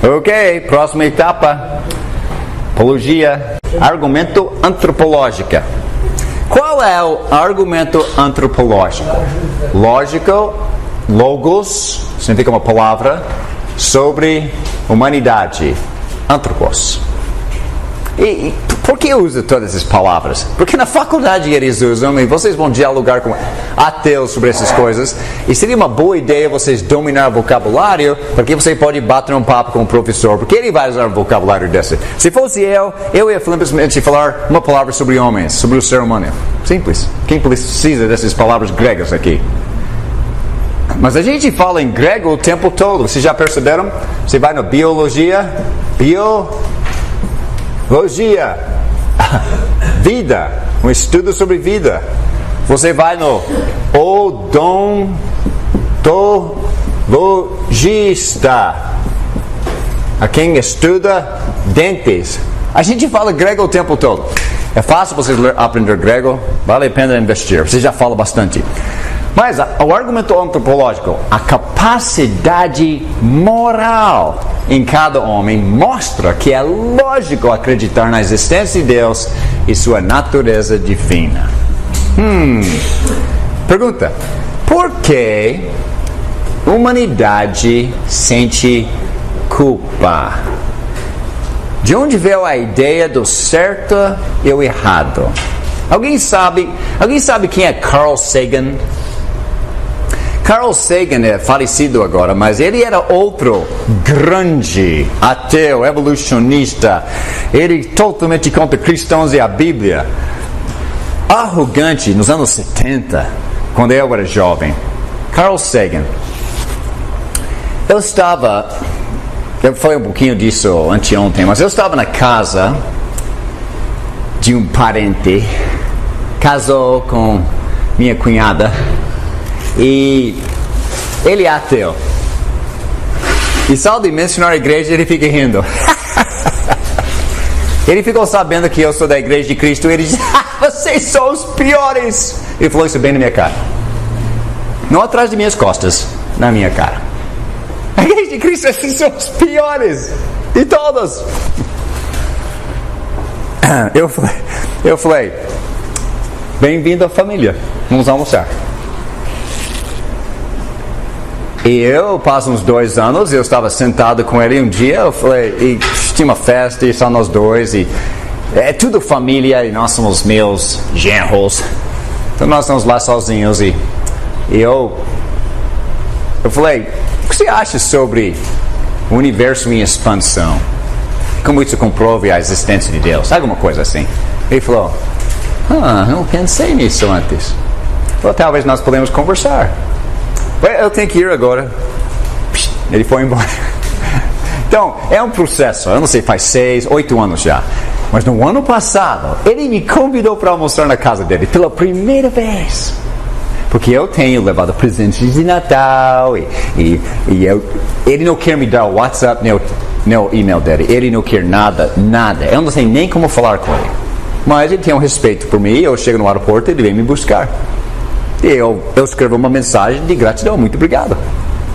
Ok, próxima etapa. Apologia. Argumento antropológico. Qual é o argumento antropológico? Lógico, logos, significa uma palavra, sobre humanidade. Antropos. E por que eu uso todas essas palavras? Porque na faculdade eles usam e vocês vão dialogar com ateus sobre essas coisas. E seria uma boa ideia vocês dominar o vocabulário, porque você pode bater um papo com o professor, porque ele vai usar o vocabulário desse. Se fosse eu ia simplesmente falar uma palavra sobre homens, sobre o ser humano. Simples. Quem precisa dessas palavras gregas aqui? Mas a gente fala em grego o tempo todo. Vocês já perceberam? Você vai na biologia, vida, um estudo sobre vida. Você vai no odontologista, a quem estuda dentes. A gente fala grego o tempo todo. É fácil vocês aprender grego, vale a pena investir. Você já fala bastante. Mas o argumento antropológico, a capacidade moral em cada homem mostra que é lógico acreditar na existência de Deus e sua natureza divina. Pergunta: por que a humanidade sente culpa? De onde veio a ideia do certo e o errado? Alguém sabe quem é Carl Sagan? Carl Sagan é falecido agora, mas ele era outro grande ateu, evolucionista. Ele totalmente contra cristãos e a Bíblia. Arrogante nos anos 70, quando eu era jovem. Carl Sagan. Eu falei um pouquinho disso anteontem, mas eu estava na casa de um parente, casou com minha cunhada, e ele é ateu. E só de mencionar a igreja ele fica rindo. Ele ficou sabendo que eu sou da igreja de Cristo e ele disse: vocês são os piores. Ele falou isso bem na minha cara. Não atrás de minhas costas, na minha cara. A igreja de Cristo, esses são os piores de todos. Eu falei: bem-vindo à família, vamos almoçar. E eu passo uns 2 anos, eu estava sentado com ele um dia, eu falei, e tinha uma festa, e só nós dois, e é tudo família, e nós somos meus genros. Então nós estamos lá sozinhos, e eu falei: o que você acha sobre o universo em expansão? Como isso comprova a existência de Deus? Alguma coisa assim. Ele falou: não pensei nisso antes. Falei: talvez nós podemos conversar. Eu tenho que ir agora. Ele foi embora. Então, é um processo. Eu não sei, faz 6, 8 anos já. Mas no ano passado, ele me convidou para almoçar na casa dele pela primeira vez. Porque eu tenho levado presentes de Natal e ele não quer me dar o WhatsApp, nem o e-mail dele. Ele não quer nada. Eu não sei nem como falar com ele. Mas ele tem um respeito por mim. Eu chego no aeroporto e ele vem me buscar. E eu escrevo uma mensagem de gratidão: muito obrigado.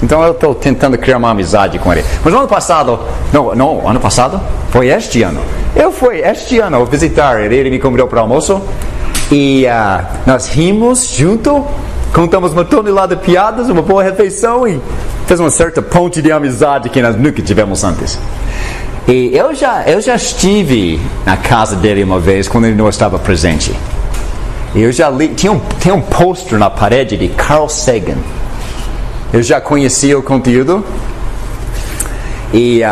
Então eu estou tentando criar uma amizade com ele. Mas no ano passado, ano passado? Foi este ano. Eu fui este ano visitar ele, ele me convidou para almoço. E nós rimos junto, contamos uma tonelada de piadas, uma boa refeição e fez uma certa ponte de amizade que nós nunca tivemos antes. E eu já estive na casa dele uma vez quando ele não estava presente. E eu já li, tem um pôster na parede de Carl Sagan. Eu já conhecia o conteúdo. E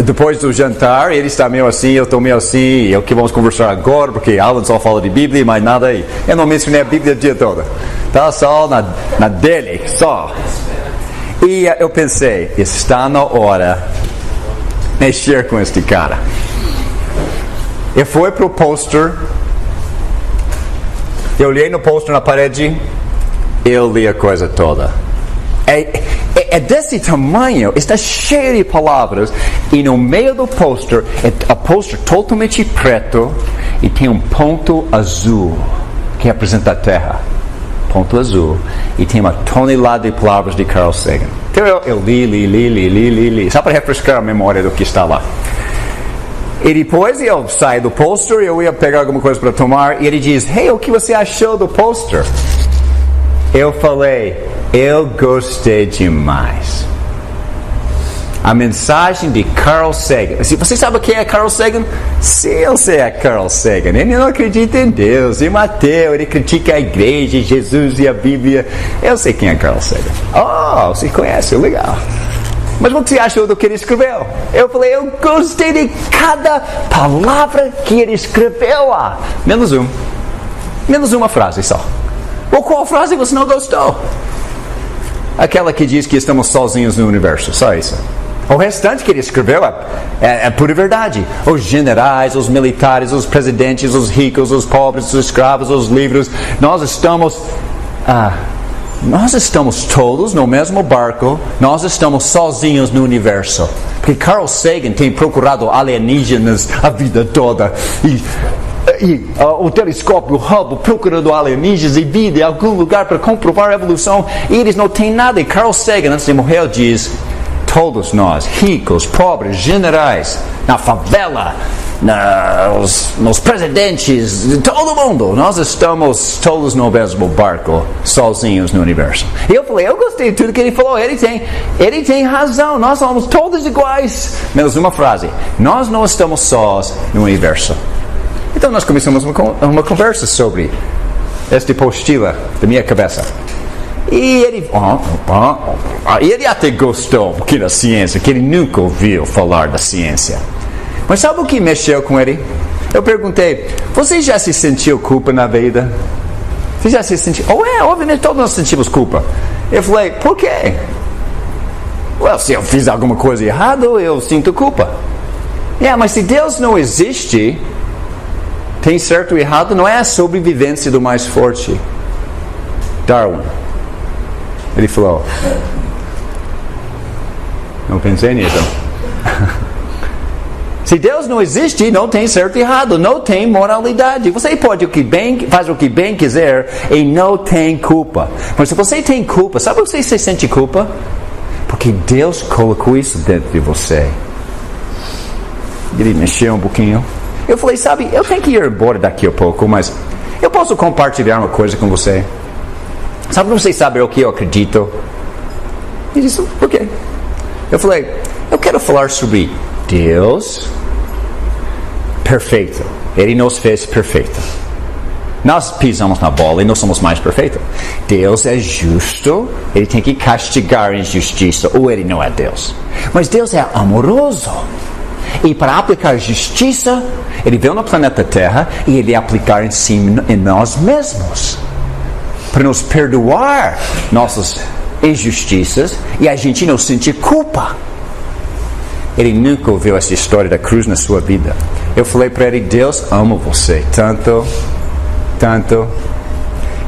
depois do jantar, ele está meio assim, eu estou meio assim. Eu que vamos conversar agora, porque Alan só fala de Bíblia e mais nada aí. Eu não mencionei a Bíblia o dia todo. Tá só na dele, só. E eu pensei: está na hora de mexer com este cara. Eu fui pro pôster. Eu olhei no pôster na parede, eu li a coisa toda. É desse tamanho, está cheio de palavras, e no meio do pôster, é pôster totalmente preto, e tem um ponto azul, que representa a Terra. ponto azul e tem uma tonelada de palavras de Carl Sagan. Então eu li, só para refrescar a memória do que está lá. E depois eu saí do pôster, eu ia pegar alguma coisa para tomar, e ele diz, hey, o que você achou do pôster? Eu falei, eu gostei demais. A mensagem de Carl Sagan. Você sabe quem é Carl Sagan? Sim, eu sei é Carl Sagan. Ele não acredita em Deus, em Mateus, ele critica a igreja, Jesus e a Bíblia. Eu sei quem é Carl Sagan. Oh, você conhece, legal. Mas o que você achou do que ele escreveu? Eu falei, eu gostei de cada palavra que ele escreveu lá. Menos uma frase só. Ou qual frase você não gostou? Aquela que diz que estamos sozinhos no universo, só isso. O restante que ele escreveu é pura verdade. Os generais, os militares, os presidentes, os ricos, os pobres, os escravos, os livres. Nós estamos todos no mesmo barco. Nós estamos sozinhos no universo. Porque Carl Sagan tem procurado alienígenas a vida toda. E o telescópio Hubble procurando alienígenas e vida em algum lugar para comprovar a evolução. E eles não têm nada. E Carl Sagan, antes de morrer, diz... Todos nós, ricos, pobres, generais, na favela, nos presidentes, todo mundo, nós estamos todos no mesmo barco, sozinhos no universo. E eu falei, eu gostei de tudo que ele falou, ele tem razão, nós somos todos iguais. Menos uma frase, nós não estamos sós no universo. Então nós começamos uma conversa sobre esta apostila da minha cabeça. E ele até gostou um pouquinho da ciência, que ele nunca ouviu falar da ciência. Mas sabe o que mexeu com ele? Eu perguntei, você já se sentiu culpa na vida? Você já se sentiu? Obviamente todos nós sentimos culpa. Eu falei, por quê? Se eu fiz alguma coisa errada, eu sinto culpa. Mas se Deus não existe, tem certo e errado, não é a sobrevivência do mais forte. Darwin. Ele falou, não pensei nisso. Se Deus não existe, não tem certo e errado, não tem moralidade. Você pode faz o que bem quiser e não tem culpa. Mas se você tem culpa, sabe por que você sente culpa? Porque Deus colocou isso dentro de você. Ele mexeu um pouquinho. Eu falei, sabe, eu tenho que ir embora daqui a pouco, mas eu posso compartilhar uma coisa com você? Sabe como vocês sabem o que eu acredito? Ele disse, por quê? Eu falei, eu quero falar sobre Deus perfeito. Ele nos fez perfeito. Nós pisamos na bola e não somos mais perfeitos. Deus é justo, ele tem que castigar a injustiça, ou ele não é Deus. Mas Deus é amoroso. E para aplicar justiça, ele veio no planeta Terra e ele aplicar em nós mesmos. Para nos perdoar nossas injustiças e a gente não sentir culpa. Ele nunca ouviu essa história da cruz na sua vida. Eu falei para ele, Deus ama você tanto,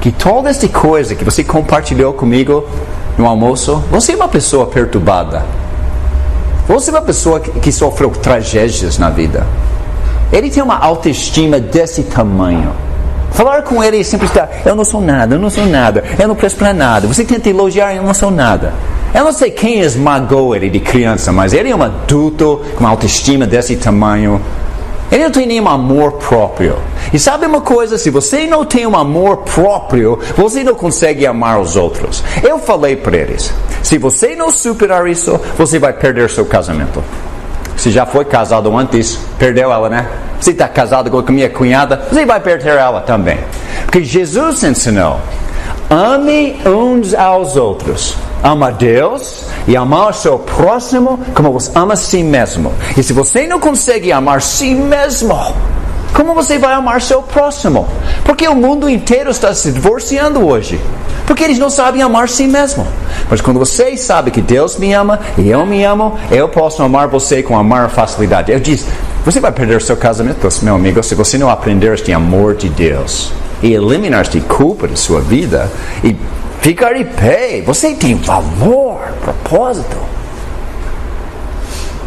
que toda essa coisa que você compartilhou comigo no almoço, você é uma pessoa perturbada. Você é uma pessoa que sofreu tragédias na vida. Ele tem uma autoestima desse tamanho. Falar com ele é sempre estar, eu não sou nada, eu não presto para nada. Você tenta elogiar, eu não sou nada. Eu não sei quem esmagou ele de criança, mas ele é um adulto com uma autoestima desse tamanho. Ele não tem nenhum amor próprio. E sabe uma coisa? Se você não tem um amor próprio, você não consegue amar os outros. Eu falei para eles, se você não superar isso, você vai perder seu casamento. Você já foi casado antes, perdeu ela, né? Você está casado com a minha cunhada, você vai perder ela também. Porque Jesus ensinou, ame uns aos outros. Ama Deus e amar o seu próximo como você ama a si mesmo. E se você não consegue amar si mesmo, como você vai amar seu próximo? Porque o mundo inteiro está se divorciando hoje. Porque eles não sabem amar si mesmo. Mas quando você sabe que Deus me ama e eu me amo, eu posso amar você com amar facilidade. Eu disse, você vai perder seu casamento, meu amigo, se você não aprender este amor de Deus. E eliminar esta culpa da sua vida e ficar de pé. Você tem valor, propósito.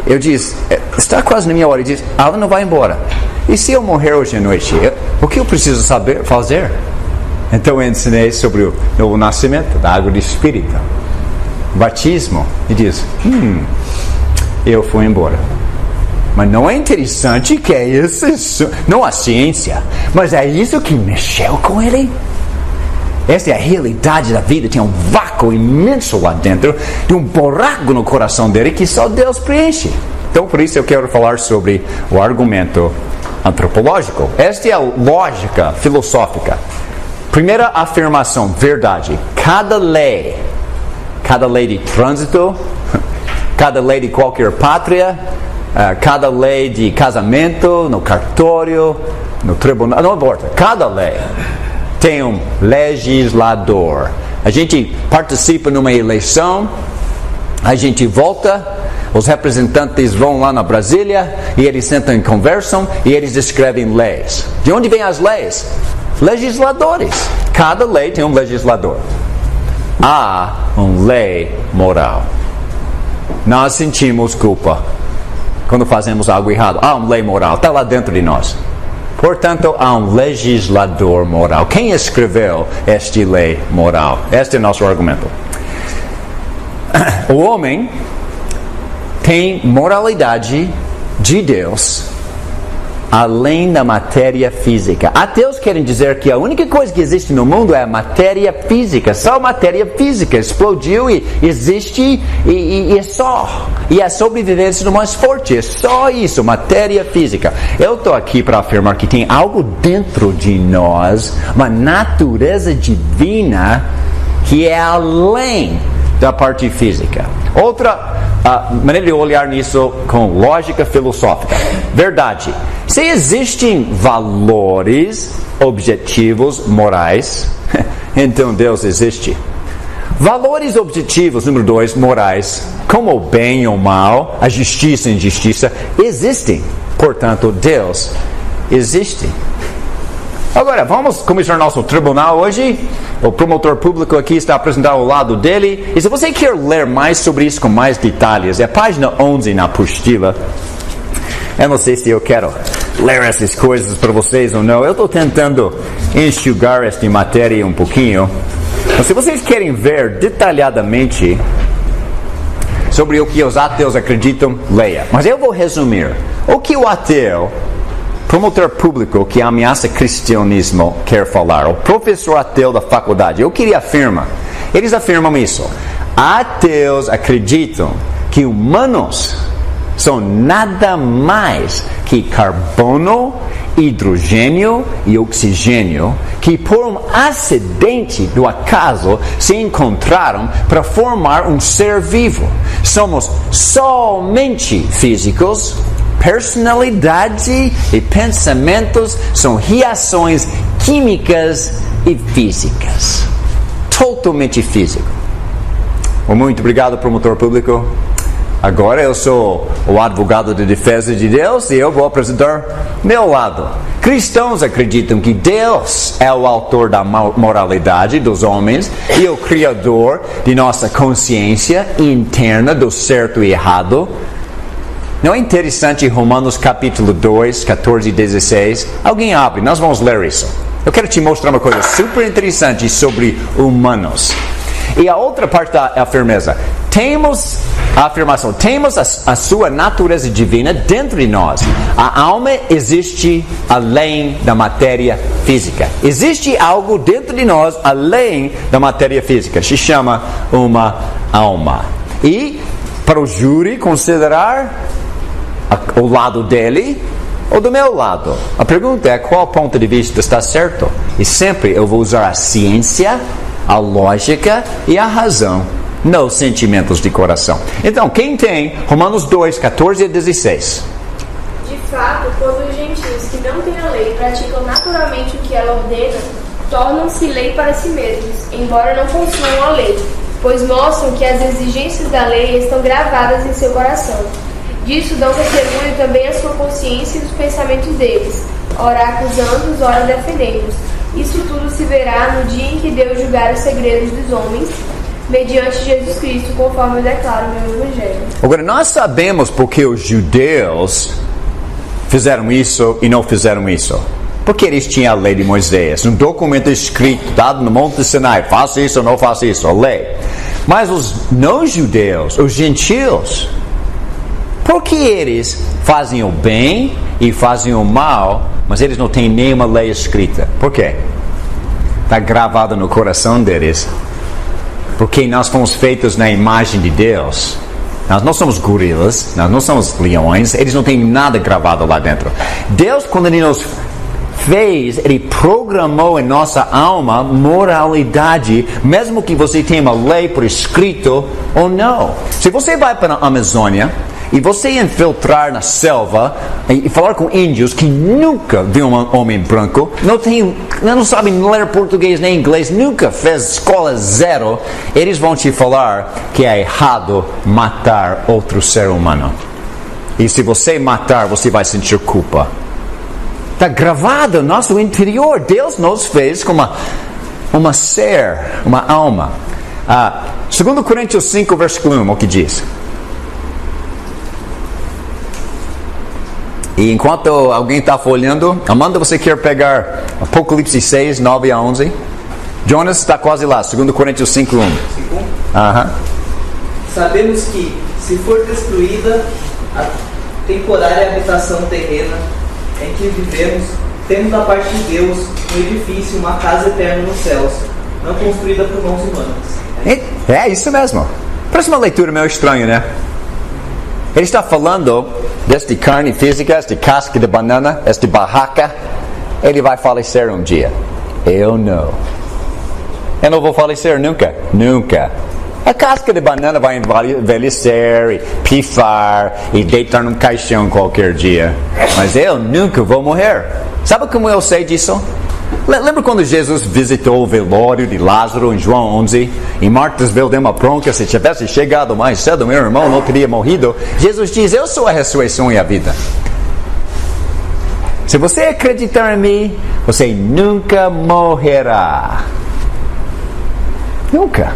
Eu disse, está quase na minha hora. Ele disse, Alan não vai embora. E se eu morrer hoje à noite, o que eu preciso fazer? Então eu ensinei sobre o novo nascimento, da água do Espírito, batismo, e diz, eu fui embora. Mas não é interessante que é isso, não a ciência, mas é isso que mexeu com ele? Essa é a realidade da vida, tem um vácuo imenso lá dentro, de um buraco no coração dele que só Deus preenche. Então por isso eu quero falar sobre o argumento antropológico. Esta é a lógica filosófica. Primeira afirmação, verdade. Cada lei de trânsito, cada lei de qualquer pátria, cada lei de casamento, no cartório, no tribunal, não importa, cada lei tem um legislador. A gente participa numa eleição, a gente vota, os representantes vão lá na Brasília e eles sentam e conversam e eles escrevem leis. De onde vêm as leis? Legisladores. Cada lei tem um legislador. Há uma lei moral. Nós sentimos culpa quando fazemos algo errado. Há uma lei moral, está lá dentro de nós. Portanto, há um legislador moral. Quem escreveu esta lei moral? Este é o nosso argumento. O homem tem moralidade de Deus além da matéria física. Ateus querem dizer que a única coisa que existe no mundo é a matéria física. Só a matéria física explodiu e existe e é só. E a sobrevivência do mais forte. É só isso, matéria física. Eu estou aqui para afirmar que tem algo dentro de nós, uma natureza divina que é além da parte física. Outra maneira de olhar nisso com lógica filosófica. Verdade. Se existem valores objetivos morais, então Deus existe. Valores objetivos, número 2, morais, como o bem ou o mal, a justiça e a injustiça, existem. Portanto, Deus existe. Agora, vamos começar nosso tribunal hoje. O promotor público aqui está apresentando ao lado dele. E se você quer ler mais sobre isso com mais detalhes, é a página 11 na apostila. Eu não sei se eu quero ler essas coisas para vocês ou não. Eu estou tentando enxugar esta matéria um pouquinho. Mas se vocês querem ver detalhadamente sobre o que os ateus acreditam, leia. Mas eu vou resumir. O que o ateu, promotor público que ameaça cristianismo, quer falar, o professor ateu da faculdade, o que ele afirma? Eles afirmam isso. Ateus acreditam que humanos são nada mais que carbono, hidrogênio e oxigênio que por um acidente do acaso se encontraram para formar um ser vivo. Somos somente físicos. Personalidade e pensamentos são reações químicas e físicas. Totalmente físico. Muito obrigado, promotor público. Agora eu sou o advogado de defesa de Deus e eu vou apresentar meu lado. Cristãos acreditam que Deus é o autor da moralidade dos homens e o criador de nossa consciência interna do certo e errado. Não é interessante Romanos capítulo 2, 14 e 16? Alguém abre, nós vamos ler isso. Eu quero te mostrar uma coisa super interessante sobre humanos. E a outra parte da firmeza. Temos a afirmação, temos a sua natureza divina dentro de nós. A alma existe além da matéria física. Existe algo dentro de nós além da matéria física. Se chama uma alma. E para o júri considerar o lado dele ou do meu lado. A pergunta é qual ponto de vista está certo. E sempre eu vou usar a ciência, a lógica e a razão, não os sentimentos de coração. Então, quem tem Romanos 2, 14 e 16? De fato, quando os gentios que não têm a lei praticam naturalmente o que ela ordena, tornam-se lei para si mesmos, embora não possuam a lei, pois mostram que as exigências da lei estão gravadas em seu coração. Disso dão testemunho também a sua consciência e os pensamentos deles, ora acusando-os, ora defendendo-os. Isso tudo se verá no dia em que Deus julgar os segredos dos homens, mediante Jesus Cristo, conforme eu declaro no meu Evangelho. Agora, nós sabemos porque os judeus fizeram isso e não fizeram isso. Porque eles tinham a lei de Moisés, um documento escrito, dado no Monte Sinai, faça isso ou não faça isso, a lei. Mas os não-judeus, os gentios, por que eles fazem o bem e fazem o mal, mas eles não têm nenhuma lei escrita? Por quê? Está gravado no coração deles. Porque nós fomos feitos na imagem de Deus. Nós não somos gorilas, nós não somos leões, eles não têm nada gravado lá dentro. Deus, quando Ele nos fez, Ele programou em nossa alma moralidade, mesmo que você tenha uma lei por escrito ou não. Se você vai para a Amazônia e você infiltrar na selva e falar com índios que nunca viu um homem branco, não sabem ler português nem inglês, nunca fez escola zero, eles vão te falar que é errado matar outro ser humano. E se você matar, você vai sentir culpa. Está gravado no nosso interior. Deus nos fez como uma ser, uma alma. 2 Coríntios 5, versículo 1, o que diz? E enquanto alguém está folhando, Amanda, você quer pegar Apocalipse 6, 9 a 11? Jonas está quase lá, 2 Coríntios 5, 1. Sabemos que, se for destruída a temporária habitação terrena em que vivemos, temos da parte de Deus um edifício, uma casa eterna nos céus, não construída por mãos humanas. É isso mesmo. Parece uma leitura meio estranha, né? Ele está falando desta carne física, esta casca de banana, esta barraca. Ele vai falecer um dia. Eu não vou falecer nunca. Nunca. A casca de banana vai envelhecer e pifar e deitar num caixão qualquer dia. Mas eu nunca vou morrer. Sabe como eu sei disso? Lembra quando Jesus visitou o velório de Lázaro em João 11? E Martas deu uma bronca, se tivesse chegado mais cedo, meu irmão não teria morrido. Jesus diz, eu sou a ressurreição e a vida. Se você acreditar em mim, você nunca morrerá. Nunca.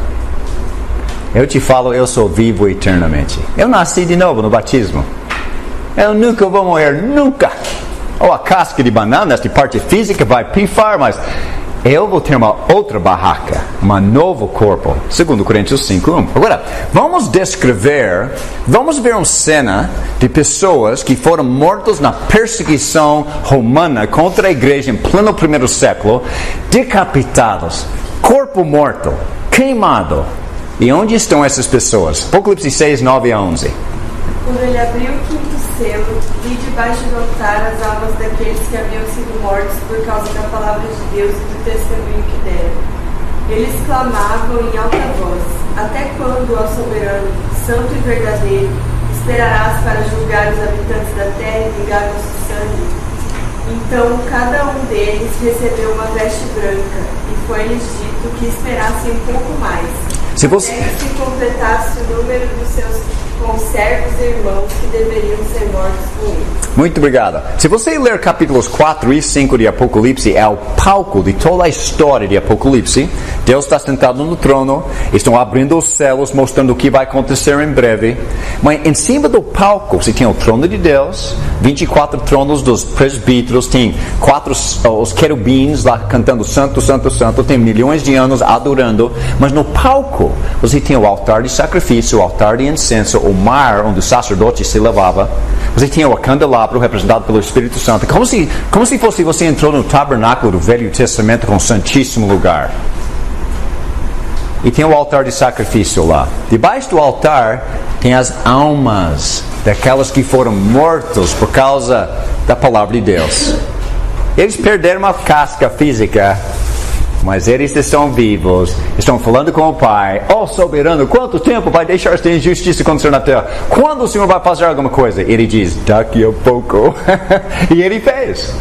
Eu te falo, eu sou vivo eternamente. Eu nasci de novo no batismo. Eu nunca vou morrer, nunca. Ou a casca de banana, esta parte física vai pifar, mas eu vou ter uma outra barraca, um novo corpo. 2 Coríntios 5:1. Agora, vamos ver uma cena de pessoas que foram mortas na perseguição romana contra a igreja em pleno primeiro século, decapitados, corpo morto, queimado. E onde estão essas pessoas? Apocalipse 6, 9 a 11. Quando ele abriu o quinto selo, vi debaixo do altar as almas daqueles que haviam sido mortos por causa da palavra de Deus e do testemunho que deram. Eles clamavam em alta voz: até quando, ó soberano, santo e verdadeiro, esperarás para julgar os habitantes da terra e vingar nosso sangue? Então cada um deles recebeu uma veste branca, e foi-lhes dito que esperassem um pouco mais, até que se completasse o número dos seus conservos e irmãos que deveriam ser mortos com ele. Muito obrigado. Se você ler capítulos 4 e 5 de Apocalipse, é o palco de toda a história de Apocalipse. Deus está sentado no trono, estão abrindo os céus, mostrando o que vai acontecer em breve. Mas em cima do palco, você tem o trono de Deus, 24 tronos dos presbíteros, tem os querubins lá cantando Santo, Santo, Santo, tem milhões de anos adorando. Mas no palco, você tem o altar de sacrifício, o altar de incenso, o mar onde o sacerdote se lavava. Você tinha o candelabro representado pelo Espírito Santo. Como se fosse você entrou no tabernáculo do Velho Testamento com o Santíssimo Lugar. E tem o altar de sacrifício lá. Debaixo do altar tem as almas daquelas que foram mortos por causa da palavra de Deus. Eles perderam a casca física, mas eles estão vivos, estão falando com o Pai. Oh, soberano, quanto tempo vai deixar esta injustiça acontecer na terra? Quando o Senhor vai fazer alguma coisa? Ele diz, daqui a pouco. E ele fez.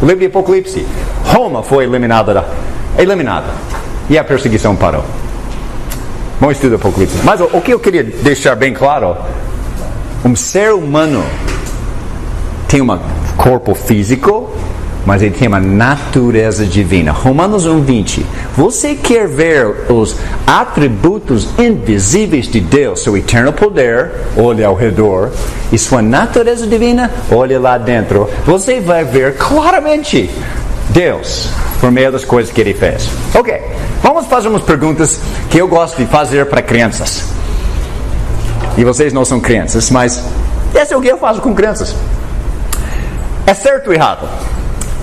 O livro de Apocalipse. Roma foi eliminada. E a perseguição parou. Bom estudo do Apocalipse. Mas o que eu queria deixar bem claro, um ser humano tem um corpo físico, mas ele tem uma natureza divina. Romanos 1:20. Você quer ver os atributos invisíveis de Deus, seu eterno poder, olha ao redor, e sua natureza divina, olha lá dentro. Você vai ver claramente Deus, por meio das coisas que Ele fez. Ok, vamos fazer umas perguntas que eu gosto de fazer para crianças. E vocês não são crianças, mas esse é o que eu faço com crianças. É certo ou errado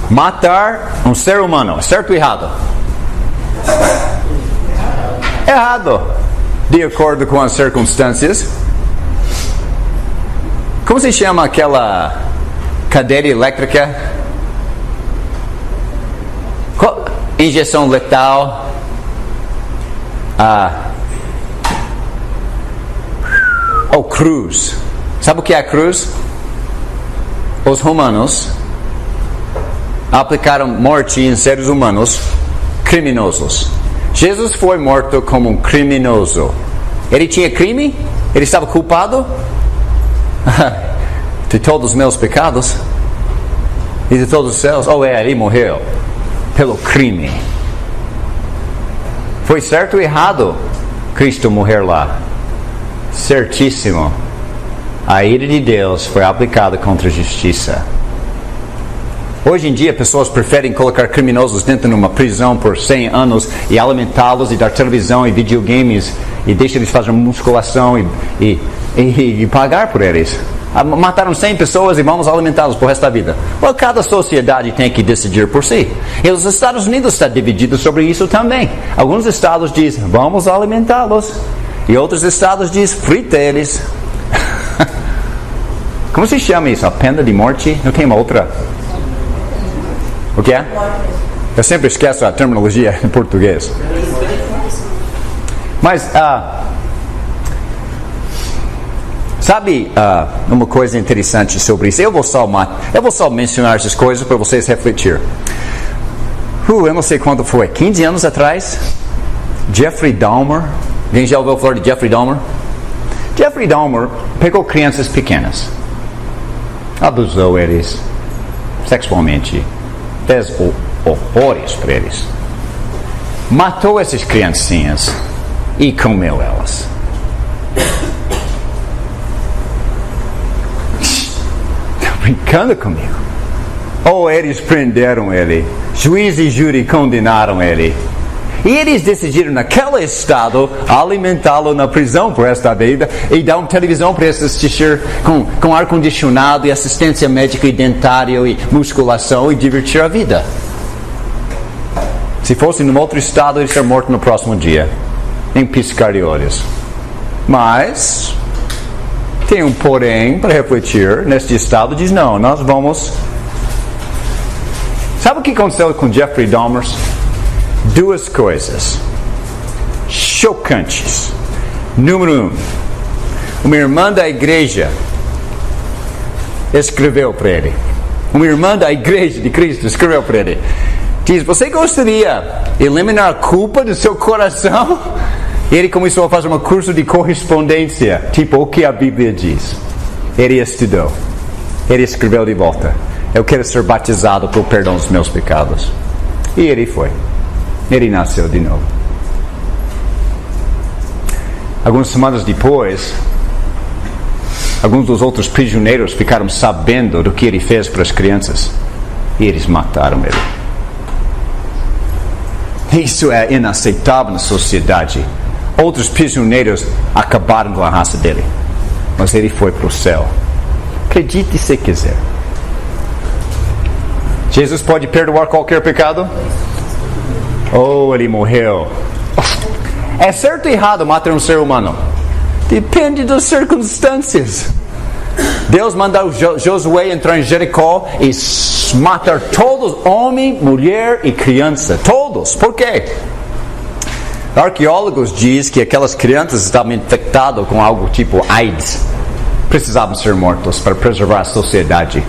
matar um ser humano? É certo ou errado? Errado, de acordo com as circunstâncias. Como se chama aquela cadeira elétrica? Injeção letal. Ou cruz. Sabe o que é a cruz? Os romanos aplicaram morte em seres humanos criminosos. Jesus foi morto como um criminoso. Ele tinha crime? Ele estava culpado de todos os meus pecados e de todos os céus? Ele morreu pelo crime. Foi certo ou errado Cristo morrer lá? Certíssimo. A ira de Deus foi aplicada contra a justiça. Hoje em dia, pessoas preferem colocar criminosos dentro de uma prisão por 100 anos e alimentá-los e dar televisão e videogames e deixar eles fazer musculação e pagar por eles. Mataram 100 pessoas e vamos alimentá-los por resto da vida. Cada sociedade tem que decidir por si. E os Estados Unidos está dividido sobre isso também. Alguns estados dizem, vamos alimentá-los. E outros estados dizem, frita eles. Como se chama isso? A pena de morte? Eu tenho uma outra. O que é? Eu sempre esqueço a terminologia em português. Mas, sabe uma coisa interessante sobre isso? Eu vou só mencionar essas coisas para vocês refletir. Eu não sei quando foi, 15 anos atrás, Jeffrey Dahmer. Alguém já ouviu falar de Jeffrey Dahmer? Jeffrey Dahmer pegou crianças pequenas, abusou eles sexualmente, fez horrores para eles, matou essas criancinhas e comeu elas. Está brincando comigo? Eles prenderam ele, juiz e júri condenaram ele. E eles decidiram naquele estado alimentá-lo na prisão por esta vida e dar uma televisão para ele assistir com ar-condicionado e assistência médica e dentária e musculação e divertir a vida. Se fosse num outro estado, ele estaria morto no próximo dia, em piscar de olhos. Mas tem um porém para refletir. Neste estado diz, não, nós vamos... Sabe o que aconteceu com Jeffrey Dahmer? Duas coisas chocantes. Número 1, uma irmã da igreja escreveu para ele. Uma irmã da igreja de Cristo escreveu para ele. Diz, você gostaria de eliminar a culpa do seu coração? E ele começou a fazer um curso de correspondência, tipo o que a Bíblia diz. Ele estudou. Ele escreveu de volta. Eu quero ser batizado pelo perdão dos meus pecados. E ele foi. Ele nasceu de novo. Algumas semanas depois, alguns dos outros prisioneiros ficaram sabendo do que ele fez para as crianças. E eles mataram ele. Isso é inaceitável na sociedade. Outros prisioneiros acabaram com a raça dele. Mas ele foi para o céu. Acredite se quiser. Jesus pode perdoar qualquer pecado? Ele morreu. É certo ou errado matar um ser humano? Depende das circunstâncias. Deus mandou Josué entrar em Jericó e matar todos, homem, mulher e criança. Todos. Por quê? Arqueólogos dizem que aquelas crianças estavam infectadas com algo tipo AIDS. Precisavam ser mortos para preservar a sociedade.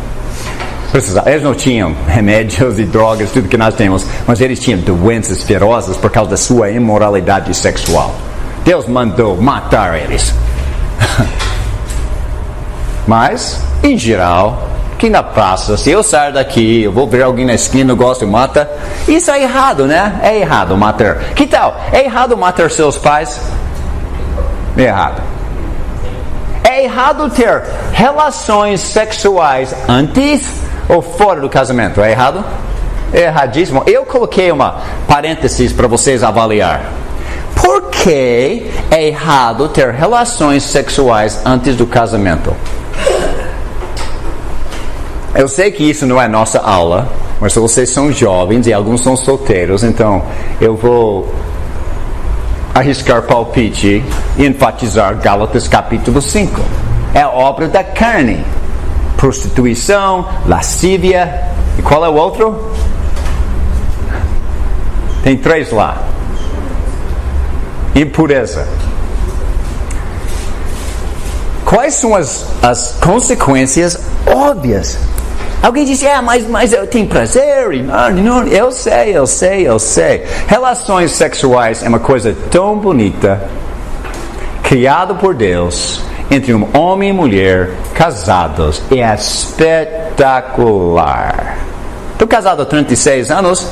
Eles não tinham remédios e drogas, tudo que nós temos, mas eles tinham doenças ferozes por causa da sua imoralidade sexual. Deus mandou matar eles. Mas, em geral, aqui na praça, se eu sair daqui, eu vou ver alguém na esquina, eu gosto e mata, isso é errado, né? É errado matar. Que tal? É errado matar seus pais? É errado. É errado ter relações sexuais antes ou fora do casamento? É errado? erradíssimo. Eu coloquei uma parênteses para vocês avaliar. Por que é errado ter relações sexuais antes do casamento? Eu sei que isso não é nossa aula, mas vocês são jovens e alguns são solteiros, então eu vou arriscar palpite e enfatizar Gálatas capítulo 5. É obra da carne. Prostituição, lascívia. E qual é o outro? Tem 3 lá. Impureza. Quais são as consequências óbvias? Alguém diz, mas eu tenho prazer. Não, eu sei. Relações sexuais é uma coisa tão bonita, criada por Deus, entre um homem e mulher, casados. É espetacular. Estou casado há 36 anos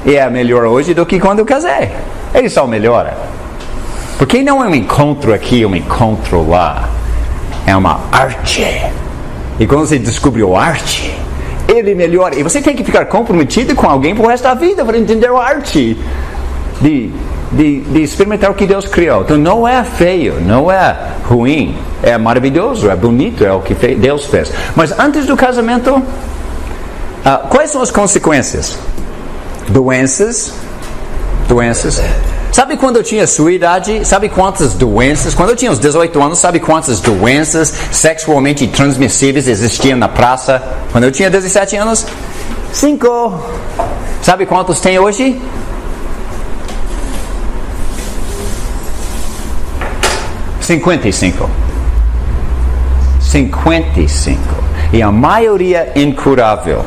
e é melhor hoje do que quando eu casei. Ele só melhora. Porque não é um encontro aqui, um encontro lá. É uma arte. E quando você descobriu a arte, ele melhora. E você tem que ficar comprometido com alguém pro resto da vida para entender a arte de experimentar o que Deus criou. Então não é feio, não é ruim, é maravilhoso, é bonito, é o que Deus fez. Mas antes do casamento, quais são as consequências? Doenças. Sabe quando eu tinha sua idade? Sabe quantas doenças? Quando eu tinha uns 18 anos, sabe quantas doenças sexualmente transmissíveis existiam na praça? Quando eu tinha 17 anos? 5. Sabe quantos tem hoje? 55. E a maioria incurável.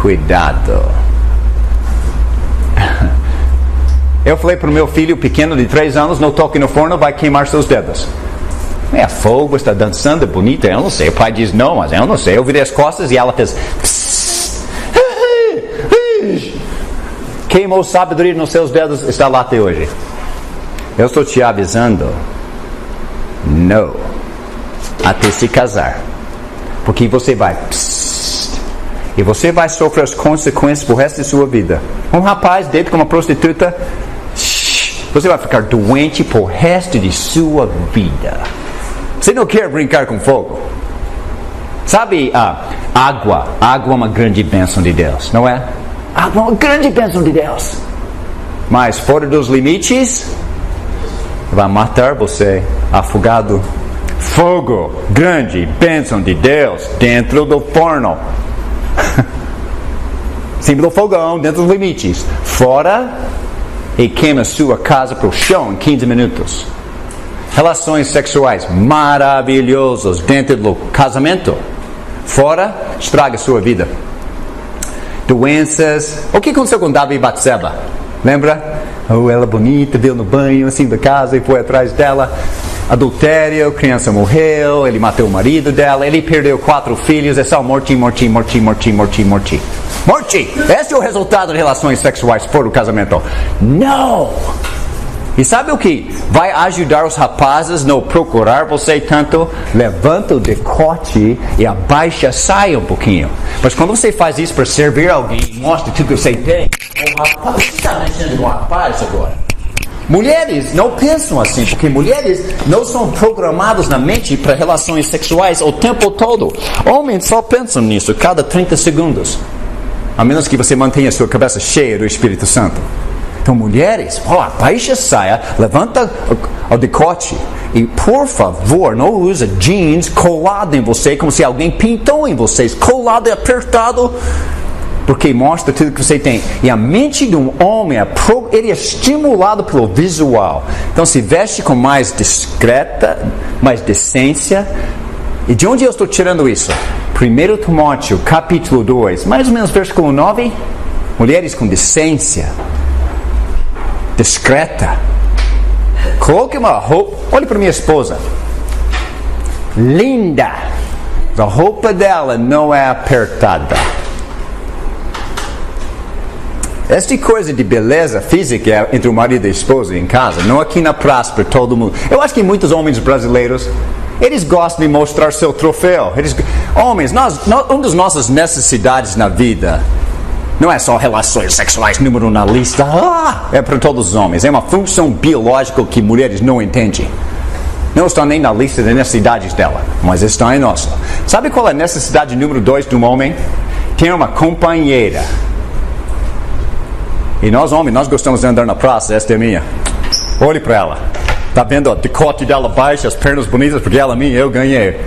Cuidado. Eu falei para o meu filho pequeno de 3 anos, não toque no forno, vai queimar seus dedos. É fogo, está dançando, é bonita, eu não sei. O pai diz, não, mas eu não sei. Eu virei as costas e ela fez... Queimou sabedoria nos seus dedos, está lá até hoje. Eu estou te avisando, não, até se casar. Porque você vai... E você vai sofrer as consequências pro resto de sua vida. Um rapaz deita com uma prostituta, você vai ficar doente pro resto de sua vida. Você não quer brincar com fogo? Sabe, água é uma grande bênção de Deus, não é? Água é uma grande bênção de Deus. Mas fora dos limites, vai matar você afogado. Fogo, grande bênção de Deus, dentro do forno. Cima do fogão, dentro dos limites. Fora, e queima sua casa para o chão em 15 minutos. Relações sexuais maravilhosas dentro do casamento. Fora, estraga sua vida. Doenças. O que aconteceu com Davi e Batseba? Lembra? Ela bonita, veio no banho assim da casa e foi atrás dela. Adultério, a criança morreu, ele matou o marido dela, ele perdeu 4 filhos, é só morte. Esse é o resultado de relações sexuais fora do casamento. Não! E sabe o que vai ajudar os rapazes a não procurar você tanto? Levanta o decote e abaixa a saia um pouquinho. Mas quando você faz isso para servir alguém, mostra tudo que você tem, o rapaz, você está mexendo com o rapaz agora. Mulheres não pensam assim, porque mulheres não são programadas na mente para relações sexuais o tempo todo. Homens só pensam nisso cada 30 segundos. A menos que você mantenha a sua cabeça cheia do Espírito Santo. Então, mulheres, abaixa a saia, levanta o decote e, por favor, não usa jeans colado em você, como se alguém pintou em vocês, colado e apertado, porque mostra tudo que você tem. E a mente de um homem, ele é estimulado pelo visual. Então, se veste com mais discreta, mais decência. E de onde eu estou tirando isso? 1 Timóteo, capítulo 2, mais ou menos versículo 9. Mulheres com decência, discreta. Coloque uma roupa. Olhe para minha esposa. Linda. A roupa dela não é apertada. Esta coisa de beleza física é entre o marido e a esposa em casa, não aqui na praça para todo mundo. Eu acho que muitos homens brasileiros, eles gostam de mostrar seu troféu. Homens, uma das nossas necessidades na vida Não é só relações sexuais, número 1 na lista. É para todos os homens. É uma função biológica que mulheres não entendem. Não estão nem na lista de necessidades dela, mas estão em nossa. Sabe qual é a necessidade número 2 de um homem? Ter uma companheira. E nós homens, nós gostamos de andar na praça, esta é minha. Olhe para ela. Tá vendo o decote dela baixo, as pernas bonitas, porque ela é minha, eu ganhei.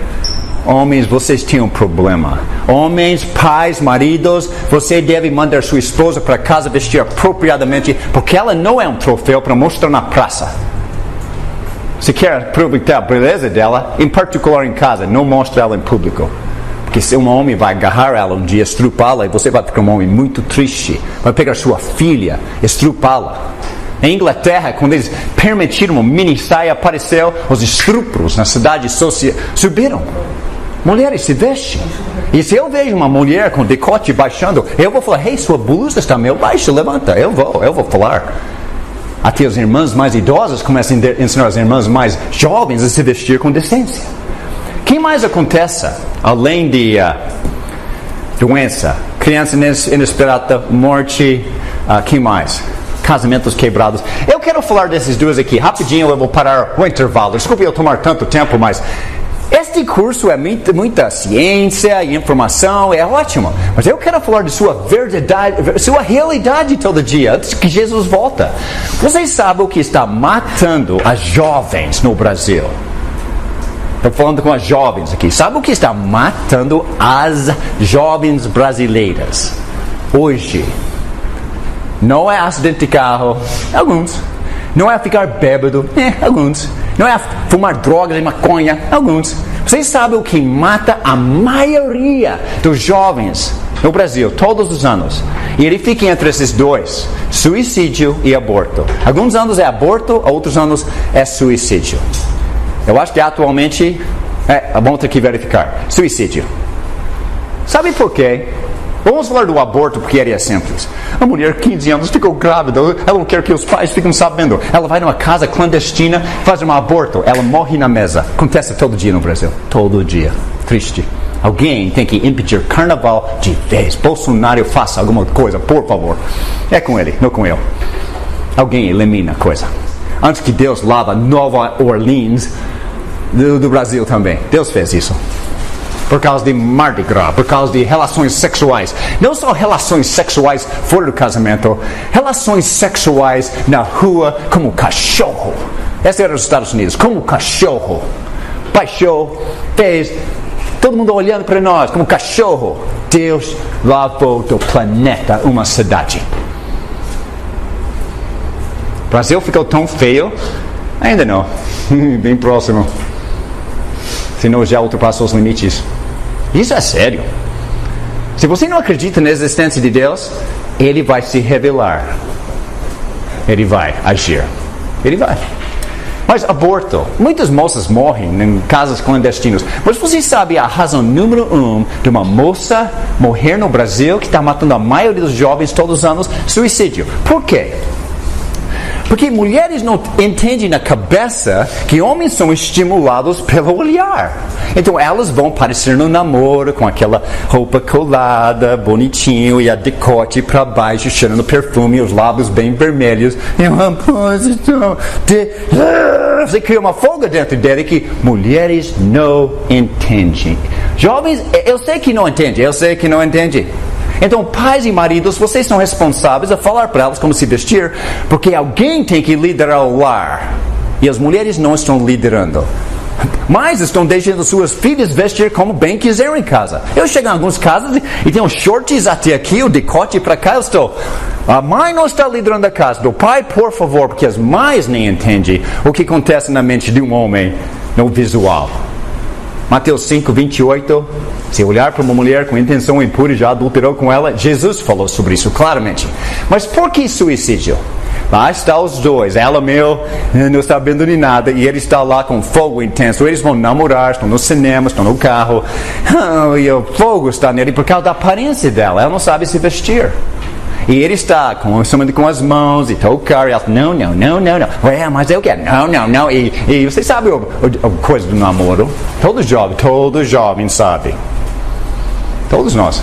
Homens, vocês têm um problema. Homens, pais, maridos, você deve mandar sua esposa para casa vestir apropriadamente, porque ela não é um troféu para mostrar na praça. Se quer aproveitar a beleza dela, em particular em casa, não mostre ela em público. Porque se um homem vai agarrar ela um dia, estrupá-la, e você vai ficar um homem muito triste. Vai pegar sua filha, estrupá-la. Em Inglaterra, quando eles permitiram uma mini saia, apareceu, os estupros na cidade subiram. Mulheres se vestem. E se eu vejo uma mulher com decote baixando, eu vou falar, hey, sua blusa está meio baixa, levanta. Eu vou falar. Até as irmãs mais idosas começam a ensinar as irmãs mais jovens a se vestir com decência. O que mais acontece, além de doença, criança inesperada, morte, que mais? Casamentos quebrados. Eu quero falar desses dois aqui. Rapidinho eu vou parar o intervalo. Desculpe eu tomar tanto tempo, mas este curso é muita ciência e informação, é ótimo. Mas eu quero falar de sua verdade, sua realidade todo dia, antes que Jesus volta. Vocês sabem o que está matando as jovens no Brasil? Estou falando com as jovens aqui. Sabe o que está matando as jovens brasileiras hoje? Não é acidente de carro, alguns. Não é ficar bêbado, alguns. Não é fumar drogas e maconha, alguns. Vocês sabem o que mata a maioria dos jovens no Brasil, todos os anos? E ele fica entre esses dois, suicídio e aborto. Alguns anos é aborto, outros anos é suicídio. Eu acho que atualmente, é bom ter que verificar, suicídio. Sabe por quê? Vamos falar do aborto porque ele é simples. A mulher, 15 anos, ficou grávida. Ela não quer que os pais fiquem sabendo. Ela vai numa casa clandestina, faz um aborto. Ela morre na mesa. Acontece todo dia no Brasil. Todo dia. Triste. Alguém tem que impedir carnaval de vez. Bolsonaro, faça alguma coisa, por favor. É com ele, não com eu. Alguém elimina a coisa. Antes que Deus lava Nova Orleans do Brasil também. Deus fez isso. Por causa de Mardi Gras, por causa de relações sexuais. Não só relações sexuais fora do casamento, relações sexuais na rua como cachorro. Esse era os Estados Unidos, como cachorro. Baixou, fez, todo mundo olhando para nós como cachorro. Deus lavou do planeta uma cidade. O Brasil ficou tão feio? Ainda não. Bem próximo. Senão já ultrapassou os limites. Isso é sério. Se você não acredita na existência de Deus, Ele vai se revelar. Ele vai agir. Ele vai. Mas aborto. Muitas moças morrem em casas clandestinas. Mas você sabe a razão número 1 de uma moça morrer no Brasil, que está matando a maioria dos jovens todos os anos? Suicídio. Por quê? Porque mulheres não entendem na cabeça que homens são estimulados pelo olhar. Então elas vão parecer no namoro com aquela roupa colada, bonitinho, e a decote para baixo, cheirando perfume, os lábios bem vermelhos. E uma posição de... Você cria uma folga dentro dele que mulheres não entendem. Jovens, eu sei que não entendem. Então, pais e maridos, vocês são responsáveis a falar para elas como se vestir, porque alguém tem que liderar o lar. E as mulheres não estão liderando. Mas estão deixando suas filhas vestir como bem quiserem em casa. Eu chego em algumas casas e tenho shorts até aqui, o decote para cá, eu estou... A mãe não está liderando a casa. O pai, por favor, porque as mães nem entendem o que acontece na mente de um homem no visual. Mateus 5, 28, se olhar para uma mulher com intenção impura e já adulterou com ela, Jesus falou sobre isso claramente. Mas por que suicídio? Lá está os dois, ela não está vendo nem nada, e ele está lá com fogo intenso. Eles vão namorar, estão no cinema, estão no carro, e o fogo está nele por causa da aparência dela, ela não sabe se vestir. E ele está com as mãos e tocar, e ela não. Ué, mas eu quero, não. E você sabe a coisa do namoro? Todo jovem sabe. Todos nós.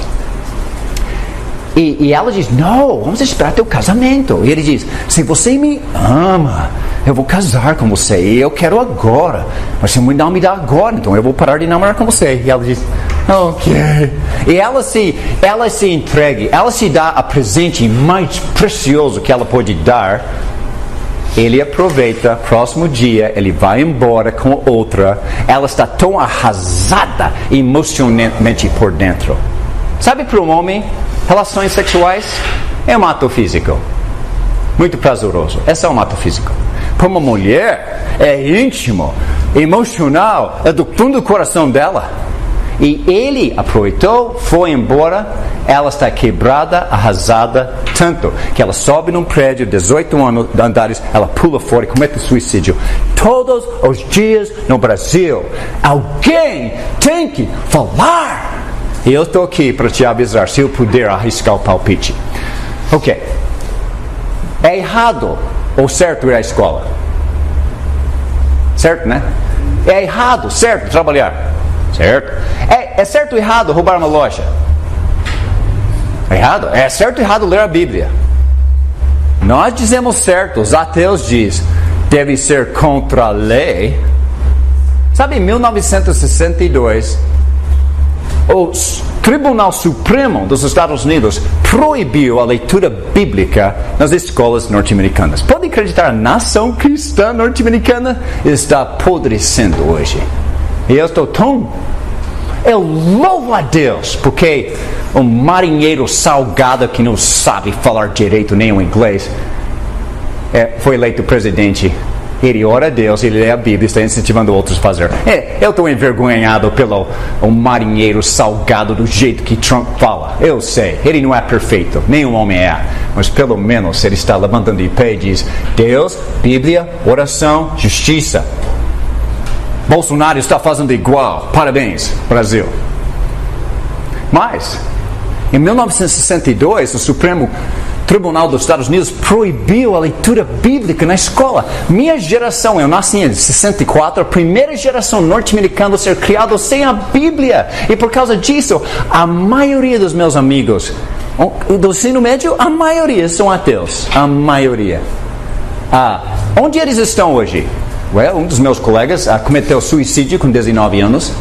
E ela diz, não, vamos esperar teu casamento. E ele diz, se você me ama, eu vou casar com você. E eu quero agora. Mas você não me dá agora, então eu vou parar de namorar com você. E ela diz, ok. E ela se entrega, ela se dá a presente mais precioso que ela pode dar. Ele aproveita, próximo dia, ele vai embora com outra. Ela está tão arrasada emocionalmente por dentro. Sabe, para um homem, relações sexuais é um ato físico. Muito prazeroso. Esse é um ato físico. Para uma mulher, é íntimo, emocional, é do fundo do coração dela. E ele aproveitou, foi embora, ela está quebrada, arrasada, tanto que ela sobe num prédio, 18 andares, ela pula fora e comete suicídio. Todos os dias no Brasil, alguém tem que falar. E eu estou aqui para te avisar, se eu puder arriscar o palpite. Ok. É errado ou certo ir à escola? Certo, né? É errado, certo, trabalhar? Certo. É certo ou errado roubar uma loja? É errado. É certo ou errado ler a Bíblia? Nós dizemos certo, os ateus dizem, deve ser contra a lei. Sabe, em 1962, o Tribunal Supremo dos Estados Unidos proibiu a leitura bíblica nas escolas norte-americanas. Pode acreditar, a nação cristã norte-americana está apodrecendo hoje. E eu estou eu louvo a Deus, porque um marinheiro salgado que não sabe falar direito nem o inglês foi eleito presidente. Ele ora a Deus, ele lê a Bíblia, está incentivando outros a fazer. Eu estou envergonhado pelo marinheiro salgado do jeito que Trump fala. Eu sei, ele não é perfeito, nenhum homem é. Mas pelo menos ele está levantando de pé e diz, Deus, Bíblia, oração, justiça. Bolsonaro está fazendo igual. Parabéns, Brasil. Mas, em 1962, o Supremo Tribunal dos Estados Unidos proibiu a leitura bíblica na escola. Minha geração, eu nasci em 64, a primeira geração norte-americana a ser criada sem a Bíblia. E por causa disso, a maioria dos meus amigos do ensino médio, a maioria são ateus. A maioria. Onde eles estão hoje? Um dos meus colegas cometeu suicídio com 19 anos.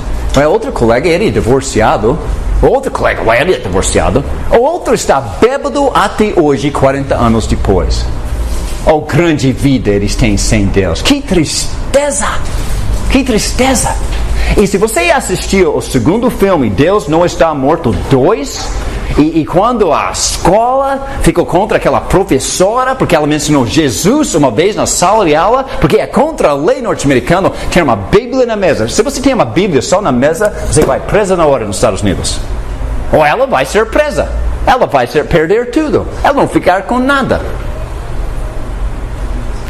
Outro colega, ele é divorciado. Outro colega, ele é divorciado. O outro está bêbado até hoje, 40 anos depois. Oh, grande vida eles têm sem Deus. Que tristeza! Que tristeza! E se você assistiu o segundo filme, Deus Não Está Morto 2... E quando a escola ficou contra aquela professora, porque ela mencionou Jesus uma vez na sala de aula, porque é contra a lei norte-americana ter uma Bíblia na mesa. Se você tem uma Bíblia só na mesa, você vai presa na hora nos Estados Unidos. Ou ela vai ser presa. Ela vai perder tudo. Ela não ficar com nada.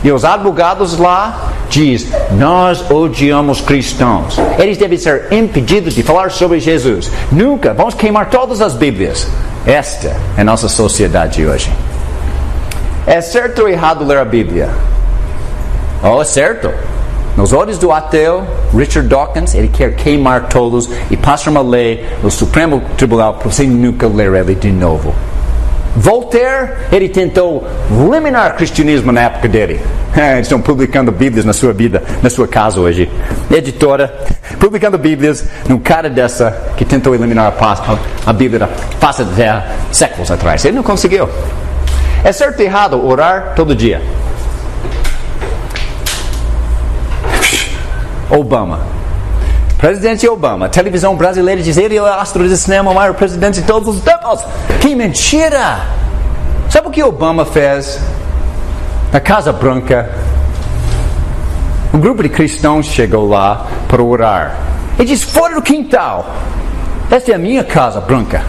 E os advogados lá dizem, nós odiamos cristãos. Eles devem ser impedidos de falar sobre Jesus. Nunca, vamos queimar todas as Bíblias. Esta é a nossa sociedade hoje. É certo ou errado ler a Bíblia? É certo. Nos olhos do ateu, Richard Dawkins, ele quer queimar todos e passar uma lei no Supremo Tribunal para você nunca ler ele de novo. Voltaire, ele tentou eliminar o cristianismo na época dele. Eles estão publicando Bíblias na sua vida, na sua casa hoje. Editora, publicando Bíblias num cara dessa que tentou eliminar a Bíblia da face da terra séculos atrás. Ele não conseguiu. É certo ou errado orar todo dia? Obama. Presidente Obama, a televisão brasileira diz ele é o astro de cinema, o maior presidente de todos os tempos. Que mentira! Sabe o que Obama fez? Na Casa Branca, um grupo de cristãos chegou lá para orar. Ele disse, fora do quintal. Esta é a minha Casa Branca.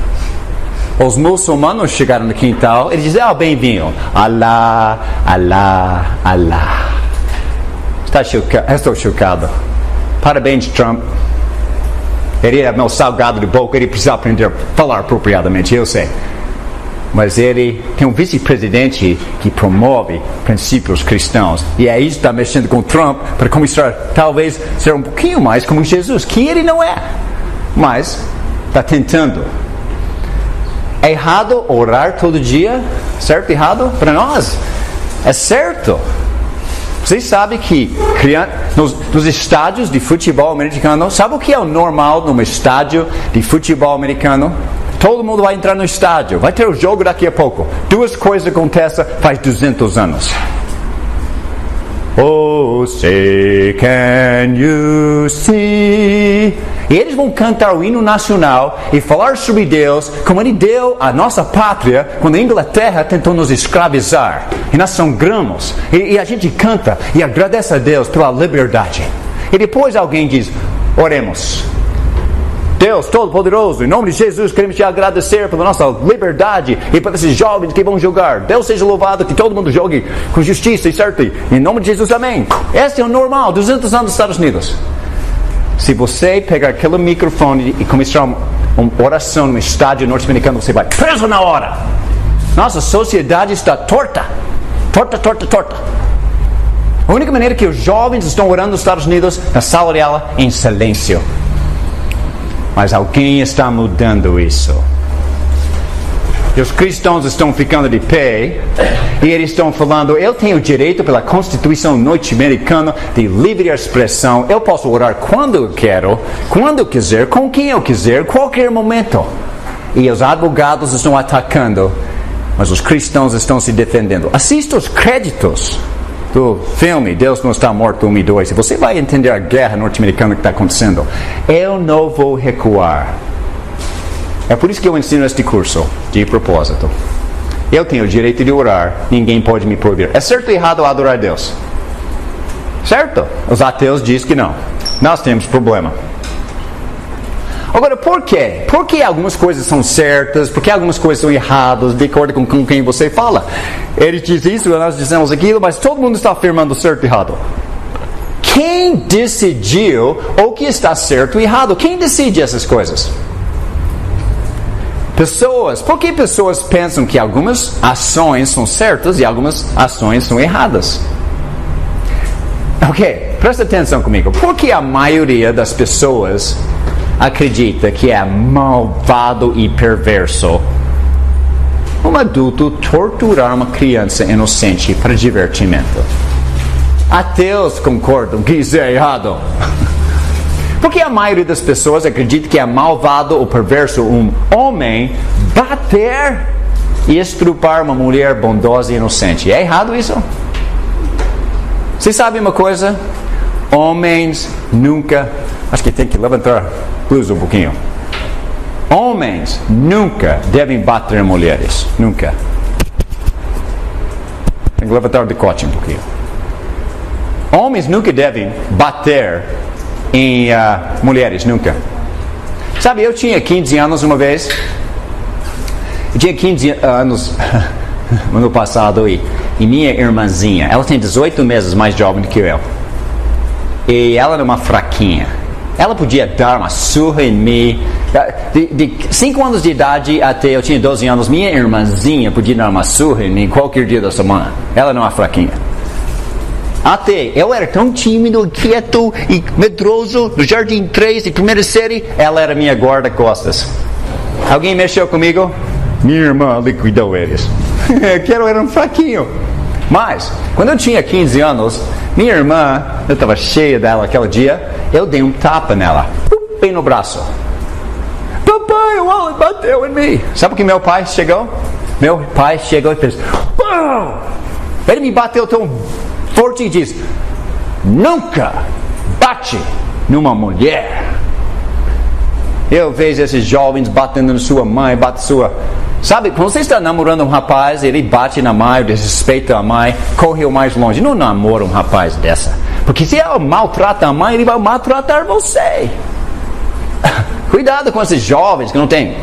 Os muçulmanos chegaram no quintal. Ele disse, bem-vindo. Alá, Alá, Alá. Estou chocado. Parabéns, Trump. Ele é meu salgado de boca, ele precisa aprender a falar apropriadamente, eu sei. Mas ele tem um vice-presidente que promove princípios cristãos. E é isso que está mexendo com Trump para começar, talvez, a ser um pouquinho mais como Jesus, que ele não é. Mas está tentando. É errado orar todo dia? Certo e errado? Para nós, é certo. Vocês sabem que nos estádios de futebol americano, sabe o que é o normal num estádio de futebol americano? Todo mundo vai entrar no estádio, vai ter o jogo daqui a pouco. Duas coisas acontecem faz 200 anos. Oh, say can you see? E eles vão cantar o hino nacional e falar sobre Deus, como Ele deu a nossa pátria quando a Inglaterra tentou nos escravizar. E nós sangramos. E a gente canta e agradece a Deus pela liberdade. E depois alguém diz, oremos. Deus Todo-Poderoso, em nome de Jesus, queremos te agradecer pela nossa liberdade e por esses jovens que vão jogar. Deus seja louvado, que todo mundo jogue com justiça e certo. Em nome de Jesus, amém. Esse é o normal, 200 anos dos Estados Unidos. Se você pegar aquele microfone e começar uma oração no estádio norte-americano, você vai preso na hora. Nossa sociedade está torta. Torta. A única maneira que os jovens estão orando nos Estados Unidos, na sala de aula, em silêncio. Mas alguém está mudando isso. E os cristãos estão ficando de pé e eles estão falando, eu tenho direito pela Constituição norte-americana de livre expressão, eu posso orar quando eu quero, quando eu quiser, com quem eu quiser, qualquer momento. E os advogados estão atacando, mas os cristãos estão se defendendo. Assista os créditos do filme Deus Não Está Morto 1 e 2 e você vai entender a guerra norte-americana que está acontecendo. Eu não vou recuar. É por isso que eu ensino este curso, de propósito. Eu tenho o direito de orar, ninguém pode me proibir. É certo ou errado adorar a Deus? Certo? Os ateus dizem que não. Nós temos problema. Agora, por quê? Por que algumas coisas são certas? Por que algumas coisas são erradas? De acordo com quem você fala. Ele diz isso, nós dizemos aquilo, mas todo mundo está afirmando certo e errado. Quem decidiu o que está certo e errado? Quem decide essas coisas? Pessoas. Por que pessoas pensam que algumas ações são certas e algumas ações são erradas? Ok, presta atenção comigo. Por que a maioria das pessoas acredita que é malvado e perverso um adulto torturar uma criança inocente para divertimento? Ateus concordam que isso é errado. Porque a maioria das pessoas acredita que é malvado ou perverso um homem bater e estrupar uma mulher bondosa e inocente. É errado isso? Vocês sabem uma coisa? Homens nunca... Acho que tem que levantar blusa um pouquinho. Homens nunca devem bater mulheres. Nunca. Tem que levantar o decote um pouquinho. Homens nunca devem bater em mulheres. Nunca. Sabe, eu tinha 15 anos uma vez. Eu tinha 15 anos no ano passado e minha irmãzinha, ela tem 18 meses mais jovem do que eu. E ela era uma fraquinha. Ela podia dar uma surra em mim. De 5 anos de idade até eu tinha 12 anos, minha irmãzinha podia dar uma surra em mim qualquer dia da semana. Ela não é uma fraquinha. Até eu era tão tímido, quieto e medroso no Jardim 3 de primeira série, ela era minha guarda-costas. Alguém mexeu comigo? Minha irmã liquidou eles. Que eu era um fraquinho. Mas, quando eu tinha 15 anos, minha irmã, eu estava cheia dela aquele dia, eu dei um tapa nela, bem no braço. Papai, o Alan bateu em mim. Sabe o que meu pai chegou? Meu pai chegou e fez, pum! Ele me bateu tão forte e disse, nunca bate numa mulher. Eu vejo esses jovens batendo na sua mãe, bate sua... Sabe, quando você está namorando um rapaz, ele bate na mãe, desrespeita a mãe, corre o mais longe. Não namora um rapaz dessa. Porque se ela maltrata a mãe, ele vai maltratar você. Cuidado com esses jovens que não tem.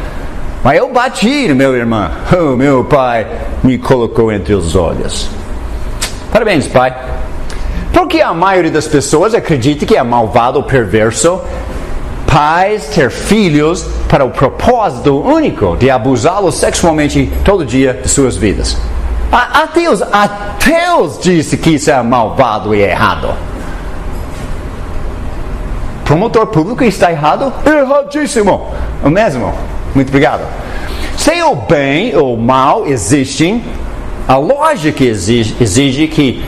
Mas eu bati no meu irmão. Oh, meu pai me colocou entre os olhos. Parabéns, pai. Porque a maioria das pessoas acredita que é malvado ou perverso pais ter filhos para o propósito único de abusá-los sexualmente todo dia de suas vidas. Ateus dizem que isso é malvado e errado. Promotor público está errado? Erradíssimo. O mesmo. Muito obrigado. Se o bem ou o mal existem, a lógica exige que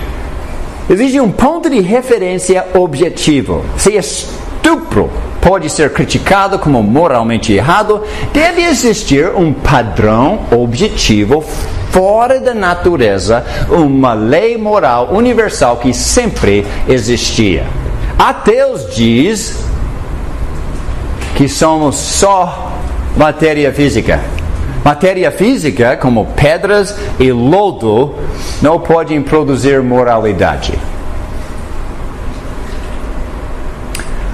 exige um ponto de referência objetivo. Se estupro pode ser criticado como moralmente errado, deve existir um padrão objetivo fora da natureza, uma lei moral universal que sempre existia. Ateus diz que somos só matéria física. Matéria física, como pedras e lodo, não podem produzir moralidade.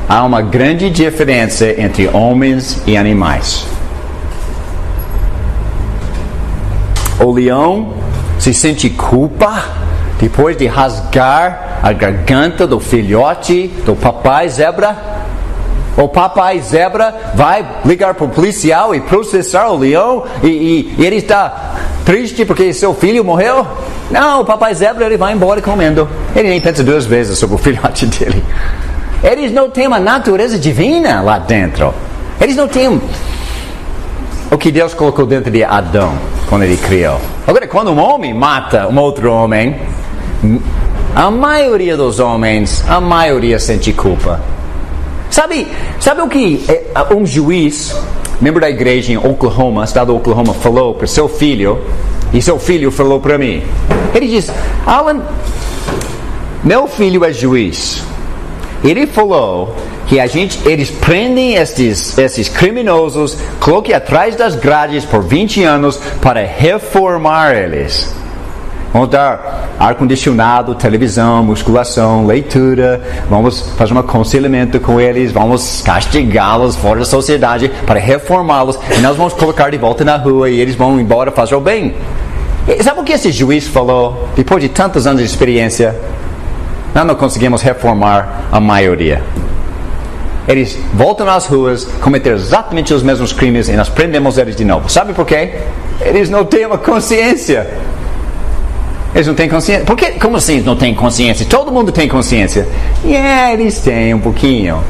Há uma grande diferença entre homens e animais. O leão se sente culpa depois de rasgar a garganta do filhote do papai zebra. O papai zebra vai ligar para o policial e processar o leão e ele está triste porque seu filho morreu? Não, o papai zebra ele vai embora comendo. Ele nem pensa duas vezes sobre o filhote dele. Eles não têm uma natureza divina lá dentro. Eles não têm o que Deus colocou dentro de Adão quando ele criou. Agora, quando um homem mata um outro homem, a maioria dos homens, a maioria sente culpa. Sabe o que um juiz, membro da igreja em Oklahoma, estado de Oklahoma, falou para seu filho, e seu filho falou para mim? Ele diz: Alan, meu filho é juiz. Ele falou que eles prendem esses criminosos, colocam atrás das grades por 20 anos para reformar eles. Vamos dar ar-condicionado, televisão, musculação, leitura. Vamos fazer um aconselhamento com eles. Vamos castigá-los fora da sociedade para reformá-los. E nós vamos colocar de volta na rua e eles vão embora fazer o bem. E sabe o que esse juiz falou? Depois de tantos anos de experiência, nós não conseguimos reformar a maioria. Eles voltam às ruas, cometer exatamente os mesmos crimes e nós prendemos eles de novo. Sabe por quê? Eles não têm uma consciência. Eles não têm consciência. Por quê? Como assim eles não têm consciência? Todo mundo tem consciência. Eles têm um pouquinho.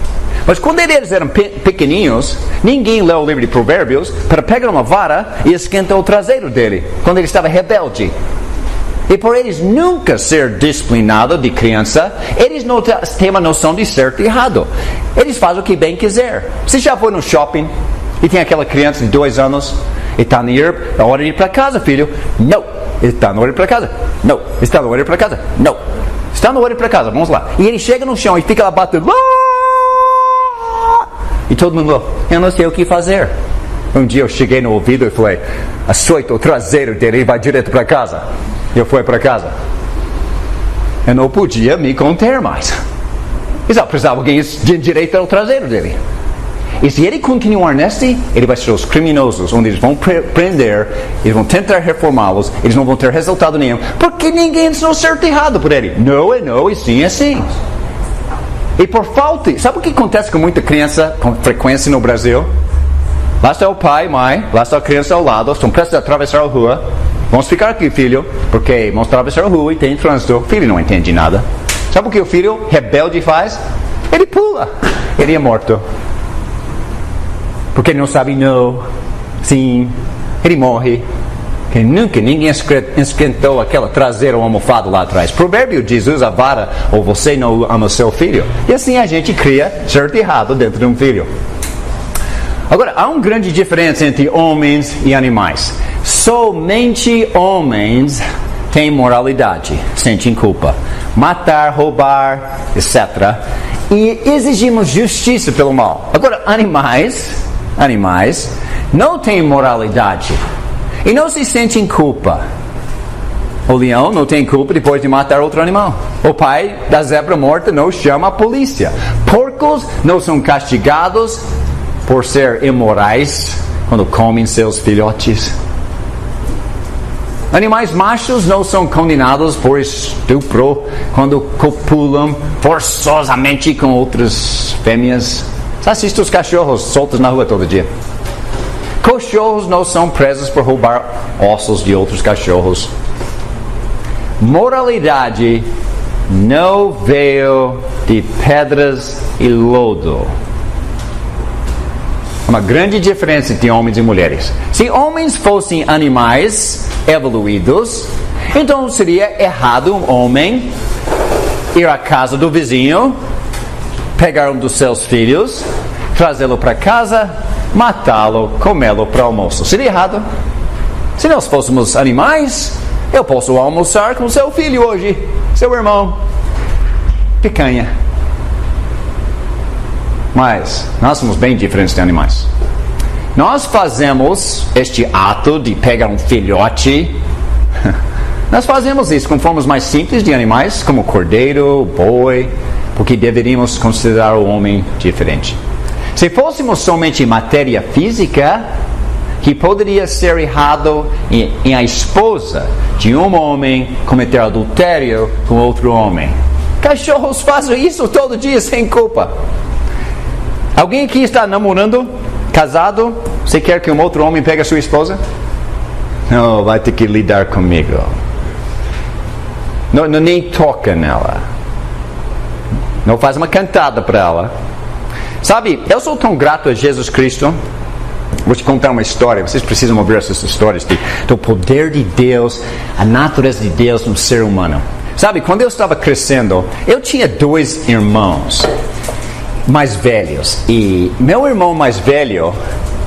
Mas quando eles eram pequeninhos, ninguém leu o livro de Provérbios para pegar uma vara e esquentar o traseiro dele, quando ele estava rebelde. E por eles nunca ser disciplinados de criança, eles não têm uma noção de certo e errado. Eles fazem o que bem quiser. Você já foi no shopping e tem aquela criança de 2 anos e está na hora de ir para casa, filho? Não. Está na hora de ir para casa? Não. Está na hora de ir para casa? Não. Está na hora de ir para casa, vamos lá. E ele chega no chão e fica lá batendo. E todo mundo, eu não sei o que fazer. Um dia eu cheguei no ouvido e falei, açoita o traseiro dele e vai direto para casa. Eu fui para casa. Eu não podia me conter mais. Eu só precisava alguém de direito ao traseiro dele. E se ele continuar nesse, ele vai ser os criminosos, onde eles vão prender, eles vão tentar reformá-los, eles não vão ter resultado nenhum, porque ninguém ensinou certo e errado por ele. Não é não e sim é sim. E por falta, sabe o que acontece com muita criança com frequência no Brasil? Lá está o pai, mãe, lá está a criança ao lado, estão prestes a atravessar a rua. Vamos ficar aqui, filho, porque vamos atravessar a rua e tem trânsito. O filho não entende nada. Sabe o que o filho rebelde faz? Ele pula. Ele é morto. Porque ele não sabe não, sim, ele morre. Porque nunca ninguém esquentou aquela traseira ou almofada lá atrás. Provérbio diz, usa a vara ou você não ama seu filho. E assim a gente cria certo e errado dentro de um filho. Agora, há uma grande diferença entre homens e animais. Somente homens têm moralidade, sentem culpa. Matar, roubar, etc. E exigimos justiça pelo mal. Agora, animais não têm moralidade e não se sentem culpa. O leão não tem culpa depois de matar outro animal. O pai da zebra morta não chama a polícia. Porcos não são castigados por ser imorais quando comem seus filhotes. Animais machos não são condenados por estupro quando copulam forçosamente com outras fêmeas. Você assiste os cachorros soltos na rua todo dia. Cachorros não são presos por roubar ossos de outros cachorros. Moralidade não veio de pedras e lodo. Uma grande diferença entre homens e mulheres. Se homens fossem animais evoluídos, então seria errado um homem ir à casa do vizinho, pegar um dos seus filhos, trazê-lo para casa, matá-lo, comê-lo para almoço. Seria errado. Se nós fôssemos animais, eu posso almoçar com seu filho hoje, seu irmão. Picanha. Mas nós somos bem diferentes de animais. Nós fazemos este ato de pegar um filhote. Nós fazemos isso com formas mais simples de animais, como cordeiro, boi, porque deveríamos considerar o homem diferente. Se fôssemos somente matéria física, que poderia ser errado em a esposa de um homem cometer adultério com outro homem. Cachorros fazem isso todo dia sem culpa. Alguém aqui está namorando, casado, você quer que um outro homem pegue a sua esposa? Não, vai ter que lidar comigo. Não, nem toca nela. Não faz uma cantada para ela. Sabe, eu sou tão grato a Jesus Cristo. Vou te contar uma história. Vocês precisam ouvir essas histórias do poder de Deus, a natureza de Deus no ser humano. Sabe, quando eu estava crescendo, eu tinha 2 irmãos mais velhos. E meu irmão mais velho,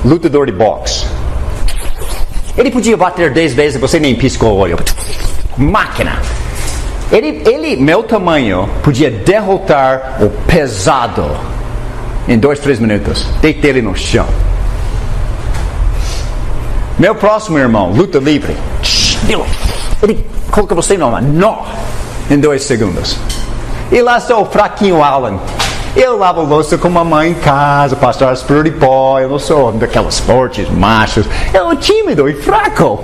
lutador de boxe, ele podia bater 10 vezes e você nem piscou o olho. Máquina. Ele, meu tamanho, podia derrotar o pesado em 2, 3 minutos. Deitei ele no chão. Meu próximo irmão, luta livre, ele coloca você numa nó em 2 segundos. E lá está o fraquinho Alan. Eu lavo louça com mamãe em casa, passo aspiro de pó. Eu não sou daquelas fortes machos. Eu sou tímido e fraco.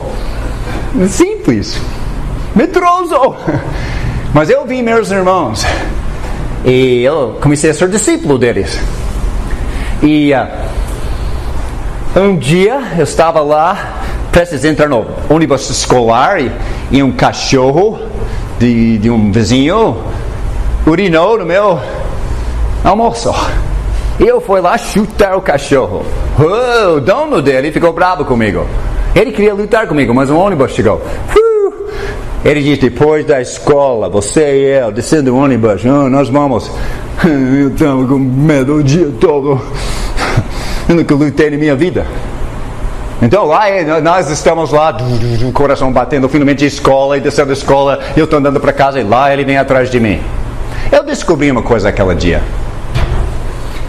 Simples. Medroso. Mas eu vi meus irmãos e eu comecei a ser discípulo deles. E um dia eu estava lá, prestes a entrar no ônibus escolar e um cachorro de um vizinho urinou no meu almoço. E eu fui lá chutar o cachorro. O dono dele ficou bravo comigo. Ele queria lutar comigo, mas o ônibus chegou. Ele disse, depois da escola, você e eu, descendo o ônibus, nós vamos. Eu estava com medo o dia todo. Eu nunca lutei na minha vida. Então lá, nós estamos lá, o coração batendo, finalmente escola, e descendo a escola, eu estou andando para casa, e lá ele vem atrás de mim. Eu descobri uma coisa aquele dia.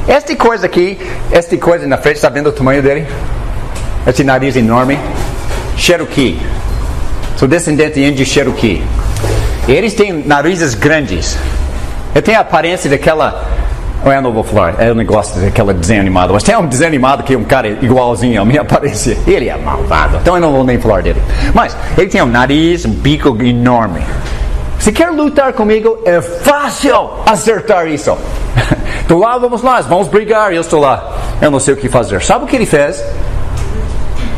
Esta coisa na frente, está vendo o tamanho dele? Esse nariz enorme. Cherokee. Sou descendente de índio Cherokee. Eles têm narizes grandes. Eu tenho a aparência daquela... Eu não vou falar, eu não gosto daquela desenho animado. Mas tem um desenho animado que é um cara igualzinho a minha aparência. Ele é malvado, então eu não vou nem falar dele. Mas ele tem um nariz, um bico enorme. Se quer lutar comigo, é fácil acertar isso. Estou lá, vamos brigar, eu estou lá. Eu não sei o que fazer. Sabe o que ele fez?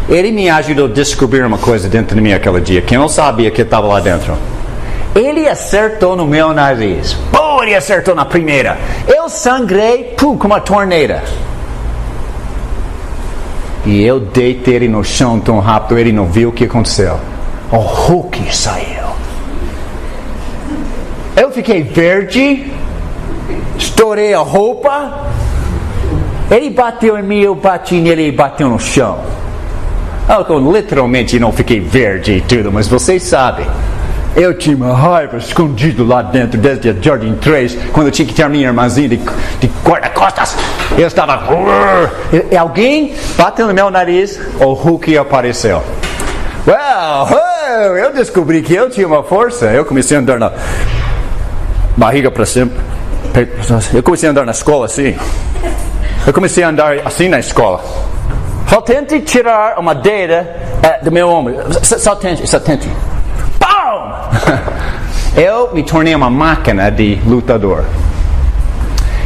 Ele me ajudou a descobrir uma coisa dentro de mim aquele dia, que eu não sabia que estava lá dentro. Ele acertou no meu nariz. Ele acertou na primeira. Eu sangrei, como uma torneira. E eu deitei ele no chão tão rápido, ele não viu o que aconteceu. O Hulk saiu. Eu fiquei verde, estourei a roupa. Ele bateu em mim, eu bati nele e bateu no chão. Eu literalmente não fiquei verde e tudo, mas vocês sabem. Eu tinha uma raiva escondido lá dentro desde a Jardim 3, quando eu tinha que ter a minha irmãzinha de guarda-costas. Eu estava... E alguém bateu no meu nariz, o Hulk apareceu. Eu descobri que eu tinha uma força. Eu comecei a andar na barriga para cima. Eu comecei a andar na escola assim. Eu comecei a andar assim na escola. Só tente tirar a madeira do meu ombro. Só tente. Eu me tornei uma máquina de lutador.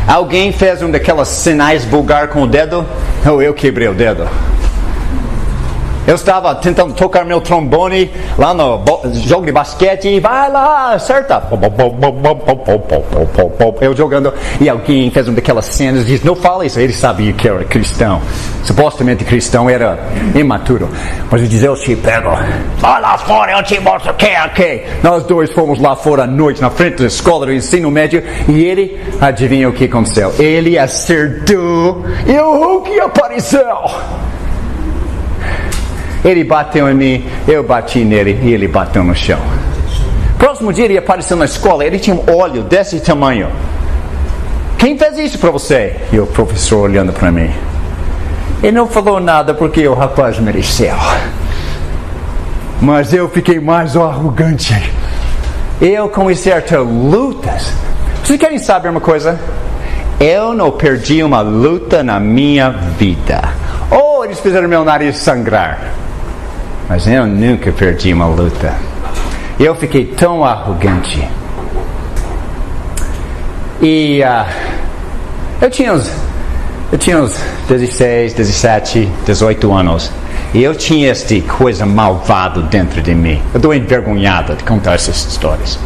Alguém fez um daquelas sinais vulgar com o dedo? Eu quebrei o dedo. Eu estava tentando tocar meu trombone lá no jogo de basquete e vai lá, acerta. Eu jogando e alguém fez uma daquelas cenas e diz, não fala isso. Ele sabia que era cristão. Supostamente cristão, era imaturo. Mas ele diz, eu te pego. Vai lá fora, eu te mostro o que é ok. Nós dois fomos lá fora à noite, na frente da escola do ensino médio, e ele, adivinha o que aconteceu? Ele acertou e o Hulk apareceu. Ele bateu em mim, eu bati nele e ele bateu no chão. Próximo dia ele apareceu na escola, ele tinha um olho desse tamanho. Quem fez isso para você? E o professor olhando para mim. Ele não falou nada porque o rapaz mereceu. Mas eu fiquei mais arrogante. Eu comecei a ter lutas. Vocês querem saber uma coisa? Eu não perdi uma luta na minha vida. Ou eles fizeram meu nariz sangrar. Mas eu nunca perdi uma luta. Eu fiquei tão arrogante. E eu tinha uns 16, 17, 18 anos. E eu tinha esta coisa malvada dentro de mim. Eu estou envergonhado de contar essas histórias.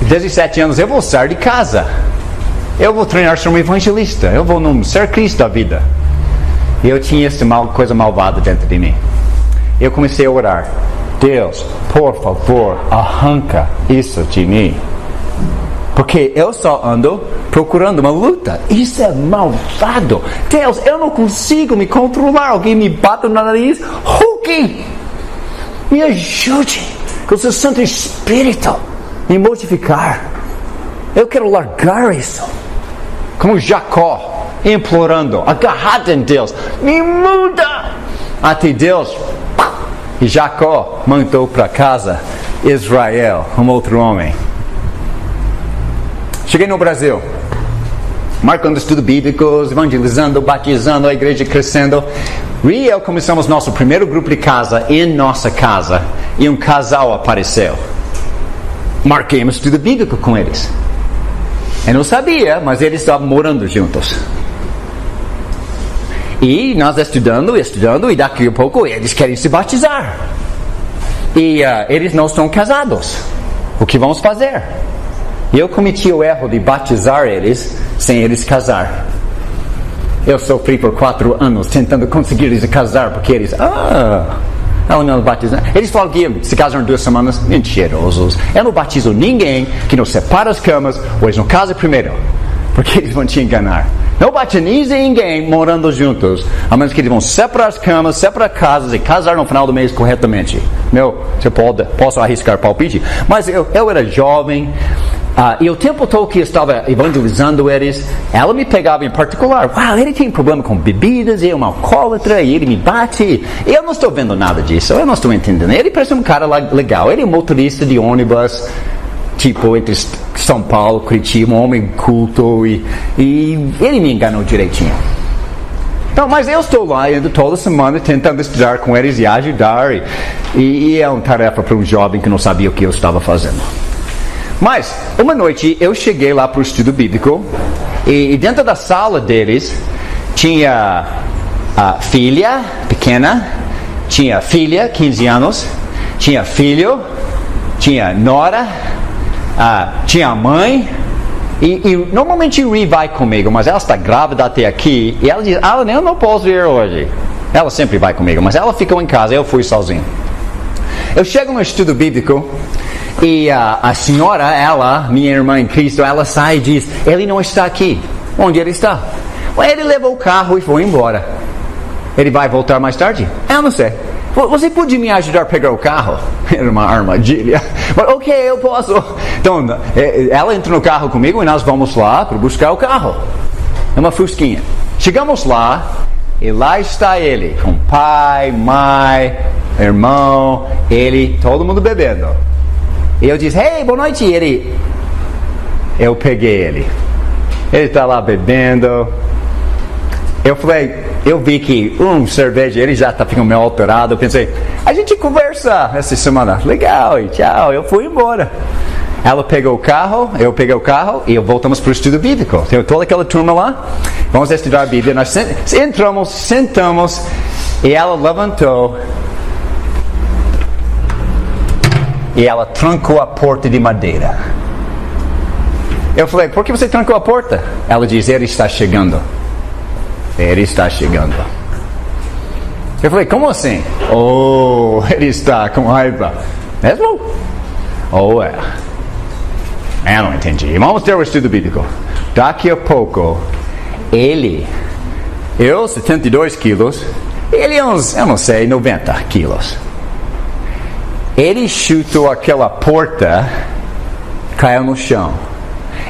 17 anos, eu vou sair de casa. Eu vou treinar ser um evangelista. Eu vou ser Cristo da vida. E eu tinha essa coisa malvada dentro de mim. Eu comecei a orar. Deus, por favor, arranca isso de mim. Porque eu só ando procurando uma luta. Isso é malvado. Deus, eu não consigo me controlar. Alguém me bate no nariz. Hulk, me ajude com o seu Santo Espírito me mortificar. Eu quero largar isso. Como Jacó, implorando, agarrado em Deus. Me muda. Até Deus. E Jacó mandou para casa Israel, um outro homem. Cheguei no Brasil, marcando estudos bíblicos, evangelizando, batizando, a igreja crescendo. E eu começamos nosso primeiro grupo de casa em nossa casa. E um casal apareceu. Marquei um estudo bíblico com eles. Eu não sabia, mas eles estavam morando juntos. E nós estudando, e daqui a pouco eles querem se batizar. E eles não estão casados. O que vamos fazer? E eu cometi o erro de batizar eles sem eles casar. Eu sofri por 4 anos tentando conseguir eles casar, porque eles... ela não batiza. Eles falam que se casaram 2 semanas. Mentirosos. Eu não batizo ninguém que não separa as camas, ou eles não casam primeiro, porque eles vão te enganar. Não batize ninguém morando juntos, a menos que eles vão separar as camas, separar casas e casar no final do mês corretamente. Posso arriscar palpite? Mas eu era jovem, e o tempo todo que eu estava evangelizando eles, ela me pegava em particular. Ele tem problema com bebidas, ele é um alcoólatra, e ele me bate. Eu não estou vendo nada disso, eu não estou entendendo. Ele parece um cara legal, ele é motorista de ônibus, tipo entre São Paulo, Curitiba, um homem culto, e ele me enganou direitinho. Então, mas eu estou lá indo toda semana tentando estudar com eles e ajudar, e é uma tarefa para um jovem que não sabia o que eu estava fazendo. Mas, uma noite eu cheguei lá para o estudo bíblico, e dentro da sala deles tinha a filha pequena, tinha filha, 15 anos, tinha filho, tinha nora, tinha a mãe, e normalmente Ri vai comigo, mas ela está grávida até aqui, e ela diz, eu não posso ir hoje. Ela sempre vai comigo, mas ela ficou em casa, eu fui sozinho. Eu chego no estudo bíblico, e a senhora, minha irmã em Cristo, ela sai e diz, ele não está aqui. Onde ele está? Ele levou o carro e foi embora. Ele vai voltar mais tarde? Eu não sei. Você pode me ajudar a pegar o carro? Era uma armadilha. Mas, ok, eu posso. Então, ela entra no carro comigo e nós vamos lá para buscar o carro. É uma fusquinha. Chegamos lá e lá está ele, com pai, mãe, irmão, todo mundo bebendo. E eu disse, hey, boa noite. Eu peguei ele. Ele está lá bebendo. Eu vi que cerveja, ele já está ficando meio alterado. Eu pensei, a gente conversa essa semana. Legal, e tchau. Eu fui embora. Ela pegou o carro, eu peguei o carro e voltamos para o estudo bíblico. Tem toda aquela turma lá. Vamos estudar a Bíblia. Nós entramos, sentamos E ela levantou e ela trancou a porta de madeira. Eu falei, por que você trancou a porta? Ela diz, ele está chegando. Ele está chegando. Eu falei, como assim? Oh, ele está com raiva. Mesmo? Oh, é. Eu não entendi. Vamos ter o estudo bíblico. Daqui a pouco, eu 72 quilos, ele uns, eu não sei, 90 quilos. Ele chutou aquela porta, caiu no chão.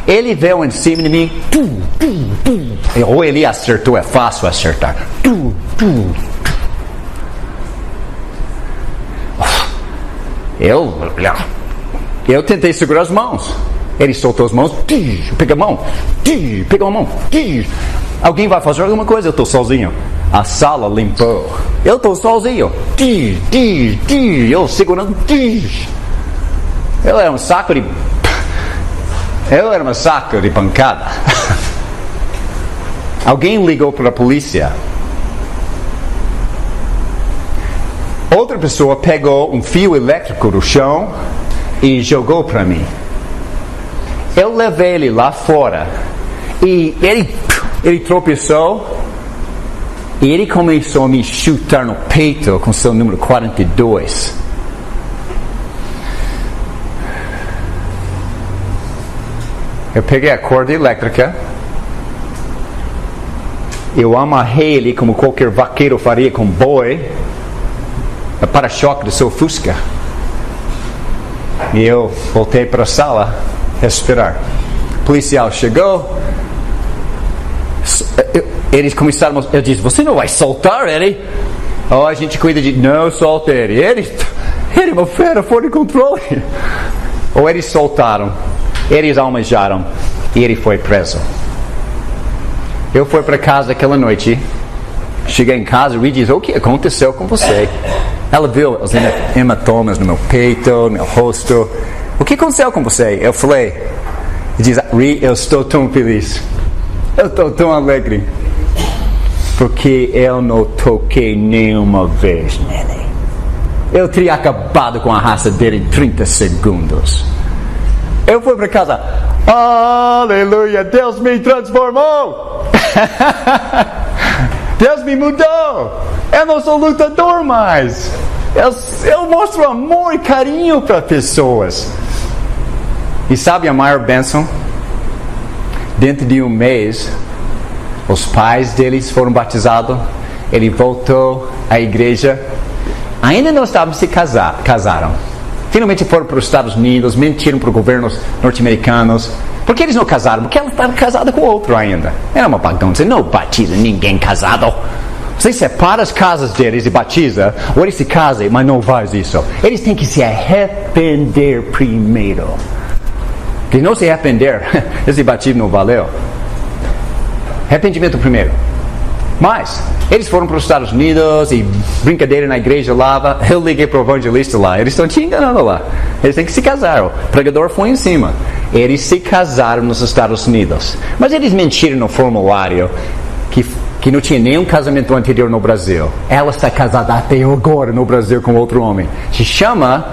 Ele veio em cima de mim, ou ele acertou, é fácil acertar. Eu tentei segurar as mãos. Ele soltou as mãos, pegou a mão. Alguém vai fazer alguma coisa? Eu estou sozinho. A sala limpou. Eu estou sozinho. Eu segurando. Eu era um saco de pancada. Alguém ligou para a polícia. Outra pessoa pegou um fio elétrico do chão e jogou para mim. Eu levei ele lá fora e ele tropeçou e ele começou a me chutar no peito com seu número 42. Eu peguei a corda elétrica, eu amarrei ele como qualquer vaqueiro faria com boi, o para-choque do seu Fusca, e eu voltei para a sala respirar. O policial chegou, eles começaram, eu disse, você não vai soltar ele? Oh, a gente cuida de, não solta ele, ele é uma fera fora de controle. Ou eles soltaram, eles almejaram e ele foi preso. Eu fui para casa aquela noite, cheguei em casa e disse, o que aconteceu com você? Ela viu os hematomas no meu peito, no meu rosto. O que aconteceu com você? Eu falei, diz, eu estou tão feliz, eu estou tão alegre, porque eu não toquei nenhuma vez nele. Eu teria acabado com a raça dele em 30 segundos. Eu fui para casa, aleluia, Deus me transformou. Deus me mudou. Eu não sou lutador mais. Eu mostro amor e carinho para pessoas. E sabe a maior bênção? Dentro de um mês, os pais deles foram batizados. Ele voltou à igreja. Ainda não estavam se casaram. Finalmente foram para os Estados Unidos, mentiram para os governos norte-americanos. Por que eles não casaram? Porque ela estava casada com outro ainda. Era uma bagunça. Não batiza ninguém casado. Você separa as casas deles e batiza, ou eles se casam, mas não faz isso. Eles têm que se arrepender primeiro. Se não se arrepender, esse batismo não valeu. Arrependimento primeiro. Mas eles foram para os Estados Unidos e brincadeira na igreja lá. Eu liguei para o evangelista lá. Eles estão te enganando lá. Eles têm que se casar. O pregador foi em cima. Eles se casaram nos Estados Unidos. Mas eles mentiram no formulário que não tinha nenhum casamento anterior no Brasil. Ela está casada até agora no Brasil com outro homem. Se chama...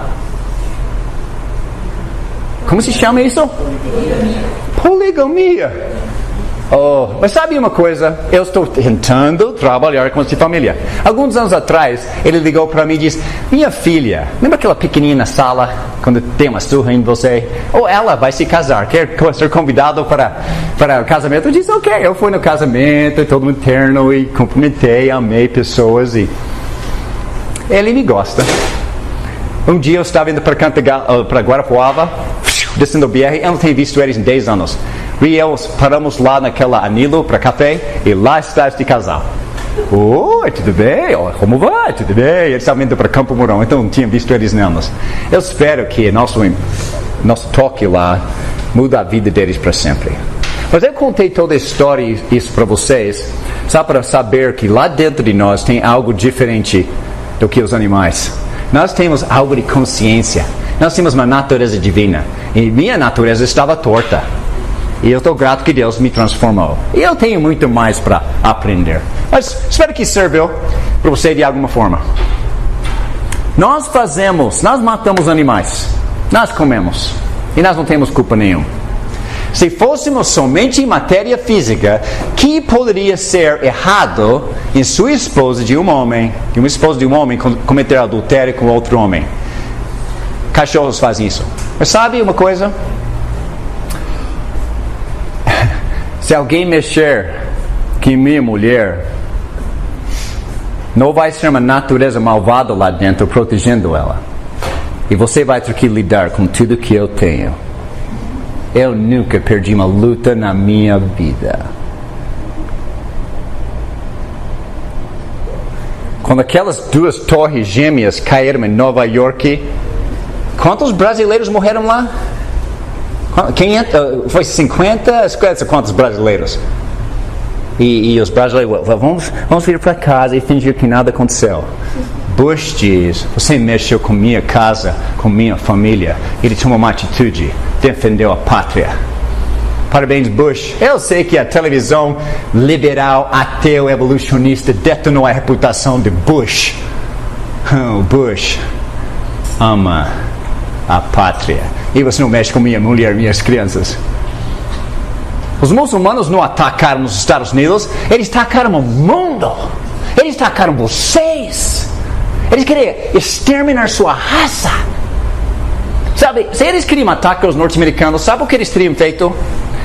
Como se chama isso? Poligamia. Oh, mas sabe uma coisa? Eu estou tentando trabalhar com essa família. Alguns anos atrás, ele ligou para mim e disse, minha filha, lembra aquela pequenininha na sala, quando tem uma surra em você? Ou ela vai se casar, quer ser convidado para o casamento? Eu disse, ok. Eu fui no casamento, todo mundo terno, e cumprimentei, amei pessoas, e ele me gosta. Um dia eu estava indo para Guarapuava, descendo o BR, eu não tenho visto eles em 10 anos. E paramos lá naquela Anilo para café, e lá está este casal. Oi, tudo bem? Como vai? Tudo bem? Eles estavam indo para Campo Mourão, então não tinha visto eles anos. Eu espero que nosso toque lá muda a vida deles para sempre. Mas eu contei toda a história isso para vocês, só para saber que lá dentro de nós tem algo diferente do que os animais. Nós temos algo de consciência. Nós temos uma natureza divina. E minha natureza estava torta. E eu estou grato que Deus me transformou. E eu tenho muito mais para aprender. Mas espero que serviu para você de alguma forma. Nós matamos animais. Nós comemos. E nós não temos culpa nenhuma. Se fôssemos somente em matéria física, que poderia ser errado em sua esposa de um homem, cometer adultério com outro homem? Cachorros fazem isso. Mas sabe uma coisa? Se alguém mexer com minha mulher, não vai ser uma natureza malvada lá dentro protegendo ela. E você vai ter que lidar com tudo que eu tenho. Eu nunca perdi uma luta na minha vida. Quando aquelas 2 torres gêmeas caíram em Nova York, quantos brasileiros morreram lá? Foi 50? Quantos brasileiros? E os brasileiros, vamos vir para casa e fingir que nada aconteceu. Bush diz, você mexeu com minha casa, com minha família. Ele tomou uma atitude, defendeu a pátria. Parabéns, Bush. Eu sei que a televisão liberal, ateu, evolucionista detonou a reputação de Bush. Oh, Bush ama a pátria. E você não mexe com minha mulher e minhas crianças. Os muçulmanos não atacaram os Estados Unidos, eles atacaram o mundo. Eles atacaram vocês. Eles queriam exterminar sua raça. Sabe, se eles queriam atacar os norte-americanos, sabe o que eles teriam feito?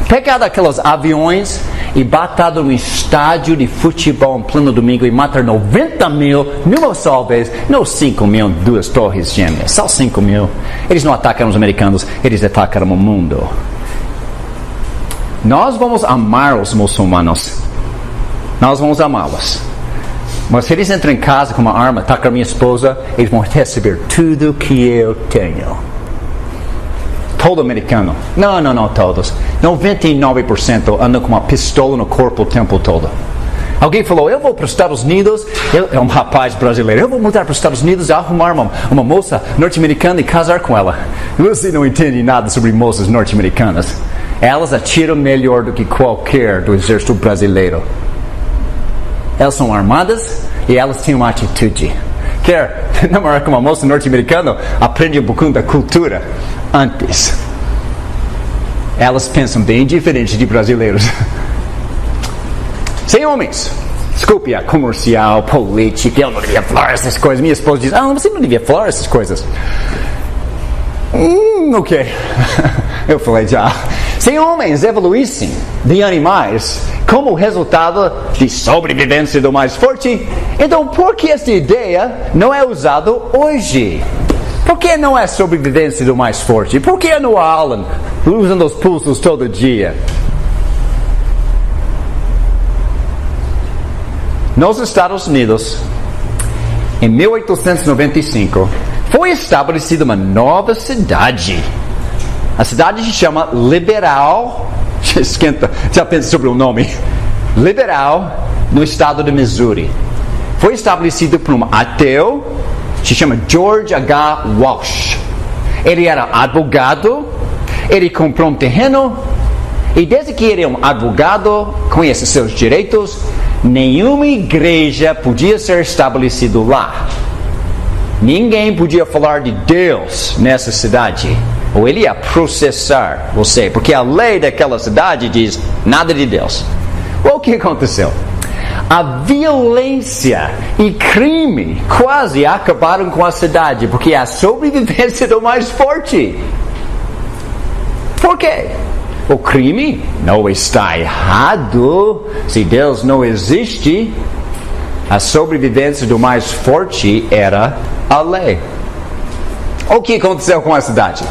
Pegado aqueles aviões e batado no estádio de futebol em pleno domingo e matar 90 mil numa só vez, não 5 mil, 2 torres gêmeas, só 5 mil. Eles não atacaram os americanos, eles atacaram o mundo. Nós vamos amar os muçulmanos. Nós vamos amá-los. Mas se eles entram em casa com uma arma, atacam a minha esposa, eles vão receber tudo que eu tenho. Todo americano. Não todos. 99% andam com uma pistola no corpo o tempo todo. Alguém falou, eu vou para os Estados Unidos, é um rapaz brasileiro, eu vou mudar para os Estados Unidos e arrumar uma moça norte-americana e casar com ela. Você não entende nada sobre moças norte-americanas. Elas atiram melhor do que qualquer do exército brasileiro. Elas são armadas e elas têm uma atitude. Quer namorar com uma moça norte-americana? Aprende um pouquinho da cultura antes. Elas pensam bem diferente de brasileiros. Sem homens. Desculpe a comercial, política, eu não devia falar essas coisas. Minha esposa diz, você não devia falar essas coisas. Ok. Eu falei já. Se homens evoluíssem de animais como resultado de sobrevivência do mais forte, então por que essa ideia não é usada hoje? Por que não é sobrevivência do mais forte? Por que no Alan usando os pulsos todo dia? Nos Estados Unidos, em 1895, foi estabelecida uma nova cidade. A cidade se chama Liberal. Esquenta, já pensa sobre o nome. Liberal, no estado de Missouri. Foi estabelecida por um ateu, se chama George H. Walsh. Ele era advogado, ele comprou um terreno, e desde que ele é um advogado, conhece seus direitos, nenhuma igreja podia ser estabelecida lá. Ninguém podia falar de Deus nessa cidade, ou ele ia processar você, porque a lei daquela cidade diz nada de Deus. O que aconteceu? A violência e crime quase acabaram com a cidade, porque é a sobrevivência do mais forte. Por quê? O crime não está errado. Se Deus não existe, a sobrevivência do mais forte era a lei. O que aconteceu com a cidade?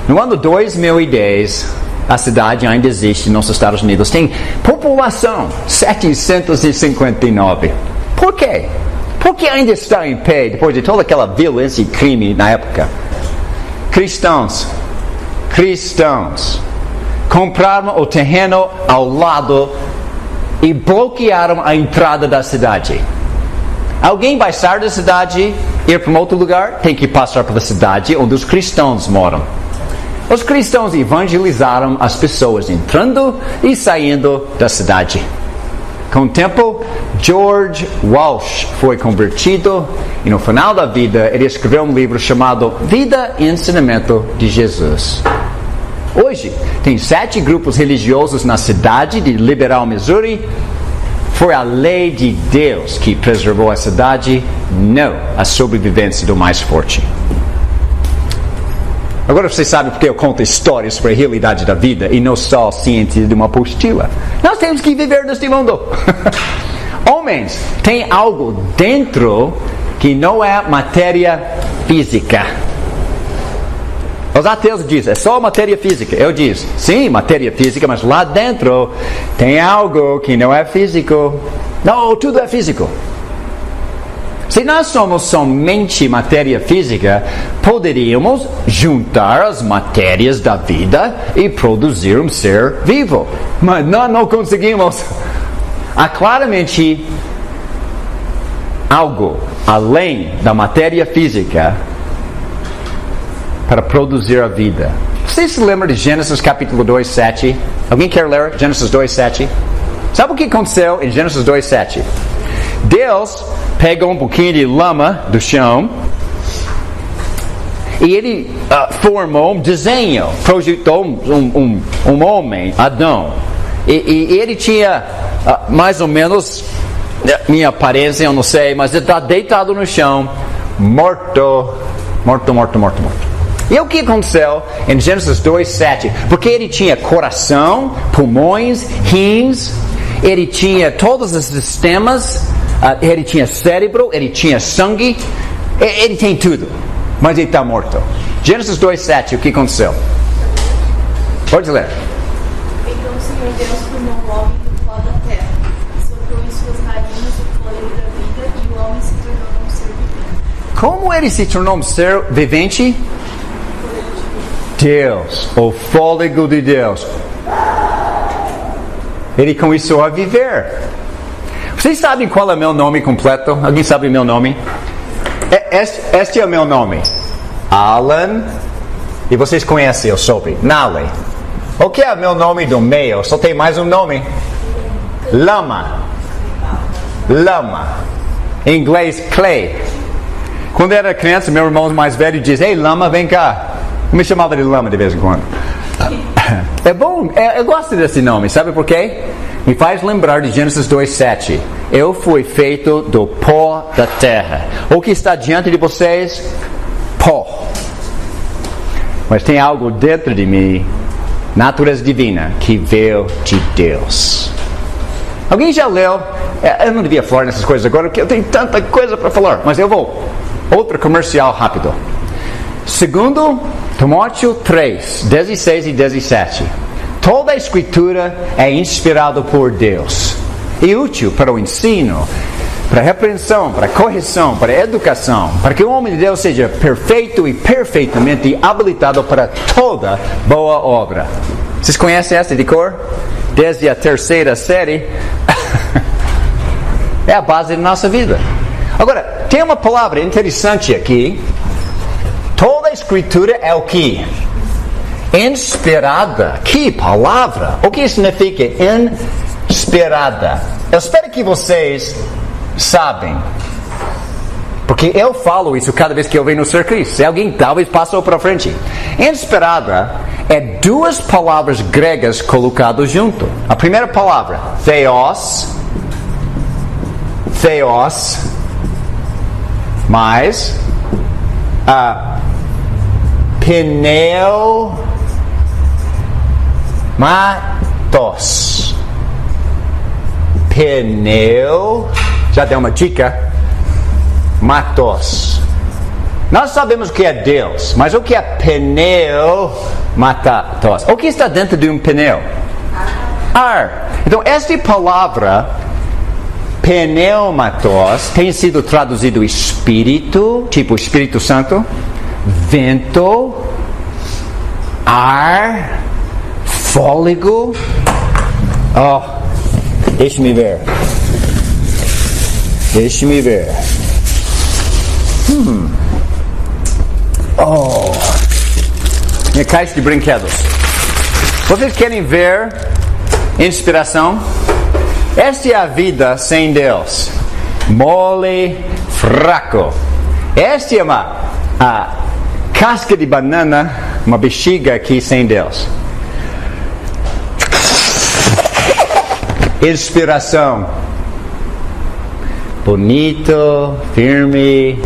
No ano 2010, a cidade ainda existe nos Estados Unidos. Tem população 759. Por quê? Porque ainda está em pé depois de toda aquela violência e crime na época. Cristãos compraram o terreno ao lado e bloquearam a entrada da cidade. Alguém vai sair da cidade, ir para um outro lugar, tem que passar pela cidade onde os cristãos moram. os cristãos evangelizaram as pessoas entrando e saindo da cidade. Com o tempo, George Walsh foi convertido e no final da vida ele escreveu um livro chamado Vida e Ensinamento de Jesus. Hoje, tem 7 grupos religiosos na cidade de Liberal, Missouri. Foi a lei de Deus que preservou a cidade, não a sobrevivência do mais forte. Agora você sabe porque eu conto histórias sobre a realidade da vida e não só a ciência de uma apostila. Nós temos que viver neste mundo. Homens, tem algo dentro que não é matéria física. Os ateus dizem, é só matéria física. Eu digo, sim, matéria física, mas lá dentro tem algo que não é físico. Não, tudo é físico. Se nós somos somente matéria física, poderíamos juntar as matérias da vida e produzir um ser vivo. Mas nós não conseguimos. Há claramente algo além da matéria física para produzir a vida. Você se lembra de Gênesis capítulo 2, 7? Alguém quer ler Gênesis 2, 7? Sabe o que aconteceu em Gênesis 2, 7? Deus pegou um pouquinho de lama do chão e ele formou um desenho, projetou um homem, Adão. E ele tinha mais ou menos minha aparência, eu não sei, mas ele está deitado no chão, morto. E o que aconteceu em Gênesis 2, 7? Porque ele tinha coração, pulmões, rins, ele tinha todos os sistemas, ele tinha cérebro, ele tinha sangue, ele tem tudo, mas ele está morto. Gênesis 2, 7, o que aconteceu? Pode ler. Então o Senhor Deus formou o homem do pó da terra, soprou em suas narinas o fôlego da vida e o homem se tornou um ser vivente. Como ele se tornou um ser vivente? Deus, o fôlego de Deus. Ele começou a viver. Vocês sabem qual é meu nome completo? Alguém sabe meu nome? Este é o meu nome. Alan. E vocês conhecem eu sobre. Nale. O que é meu nome do meio? Só tem mais um nome. Lama. Em inglês, clay. Quando eu era criança, meu irmão mais velho dizia, ei, Lama, vem cá. Eu me chamava de Lama de vez em quando. É bom, eu gosto desse nome, sabe por quê? Me faz lembrar de Gênesis 2, 7. Eu fui feito do pó da terra. O que está diante de vocês? Pó. Mas tem algo dentro de mim, natureza divina, que veio de Deus. Alguém já leu? Eu não devia falar nessas coisas agora, porque eu tenho tanta coisa para falar, mas eu vou. Outro comercial rápido. Segundo Timóteo 3, 16 e 17. Toda a escritura é inspirada por Deus e útil para o ensino, para a repreensão, para a correção, para a educação, para que o homem de Deus seja perfeito e perfeitamente habilitado para toda boa obra. Vocês conhecem essa de cor? Desde a 3ª série. É a base da nossa vida. Agora, tem uma palavra interessante aqui. Toda a escritura é o que? Inspirada. Que palavra? O que significa inspirada? Eu espero que vocês sabem. Porque eu falo isso cada vez que eu venho no Ser Cristo. Se alguém talvez passou para frente. Inspirada é 2 palavras gregas colocadas junto. A primeira palavra, theos, mais a pneumatos. Já deu uma dica. Matos. Nós sabemos o que é Deus, mas o que é pneumatos? O que está dentro de um pneu? Ar. Então, esta palavra pneumatos tem sido traduzido espírito, tipo Espírito Santo, vento, ar, fôlego. Deixe-me ver. Minha caixa de brinquedos. Vocês querem ver inspiração? Esta é a vida sem Deus. Mole, fraco. Esta é a casca de banana, uma bexiga aqui sem Deus. Inspiração. Bonito, firme,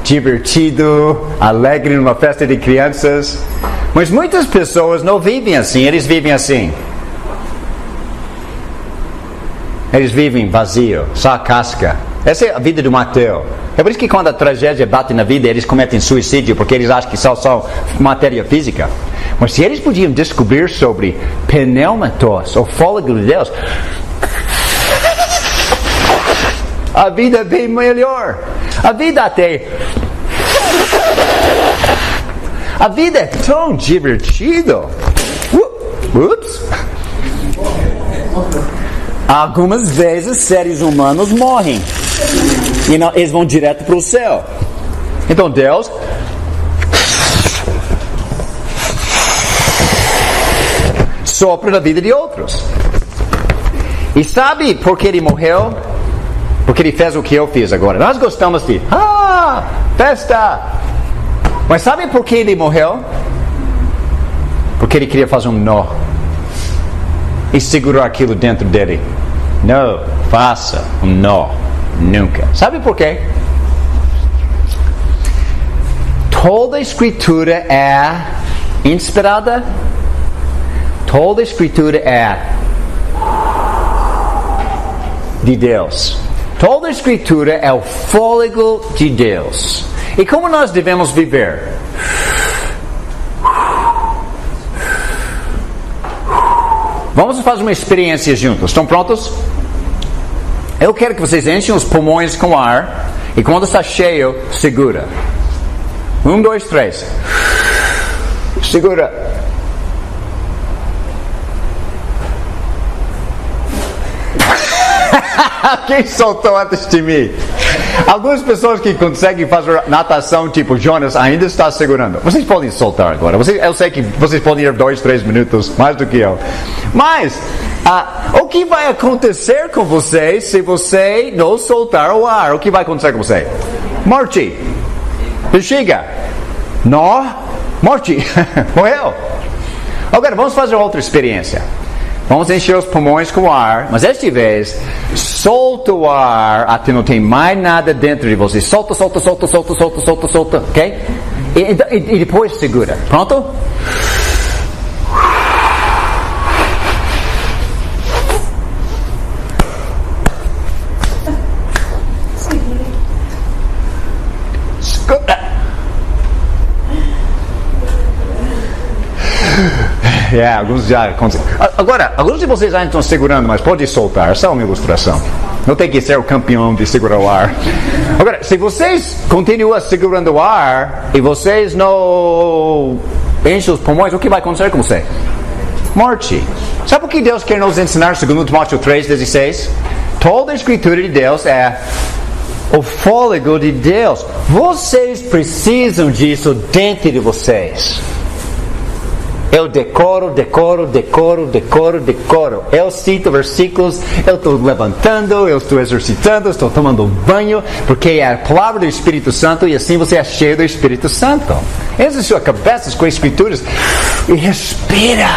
divertido, alegre numa festa de crianças. Mas muitas pessoas não vivem assim, eles vivem assim. Eles vivem vazio, só a casca. Essa é a vida do Mateus. É por isso que quando a tragédia bate na vida, eles cometem suicídio, porque eles acham que só matéria física. Mas se eles podiam descobrir sobre pneumatos, o fôlego de Deus, a vida é bem melhor. A vida é tão divertida. Ups. Algumas vezes seres humanos morrem e não, eles vão direto para o céu. Então Deus sopra na vida de outros. E sabe por que ele morreu? Porque ele fez o que eu fiz agora. Nós gostamos de festa. Mas sabe por que ele morreu? Porque ele queria fazer um nó e segurar aquilo dentro dele. Não faça um nó, nunca. Sabe por quê? Toda a escritura é inspirada. Toda a escritura é de Deus. Toda a escritura é o fôlego de Deus. E como nós devemos viver? Vamos fazer uma experiência juntos. Estão prontos? Eu quero que vocês enchem os pulmões com ar. E quando está cheio, segura. 1, 2, 3. Segura. Quem soltou antes de mim? Algumas pessoas que conseguem fazer natação tipo Jonas ainda está segurando. Vocês podem soltar agora. Eu sei que vocês podem ir 2, 3 minutos mais do que eu. Mas o que vai acontecer com vocês se você não soltar o ar? O que vai acontecer com você? Morte. Bexiga. Nó. Morte. Morreu. Agora vamos fazer outra experiência. Vamos encher os pulmões com ar, mas esta vez, solta o ar até não tem mais nada dentro de você. Solta, ok? E depois segura. Pronto? Alguns já conseguem. Agora, alguns de vocês ainda estão segurando, mas pode soltar. Essa é uma ilustração. Não tem que ser o campeão de segurar o ar. Agora, se vocês continuam segurando o ar e vocês não enchem os pulmões, o que vai acontecer com você? Morte. Sabe o que Deus quer nos ensinar, segundo Timóteo 3,16? Toda a escritura de Deus é o fôlego de Deus. Vocês precisam disso dentro de vocês. Eu decoro. Eu cito versículos, eu estou levantando, eu estou exercitando, estou tomando banho, porque é a palavra do Espírito Santo e assim você é cheio do Espírito Santo. Enche a sua cabeça com as escrituras e respira.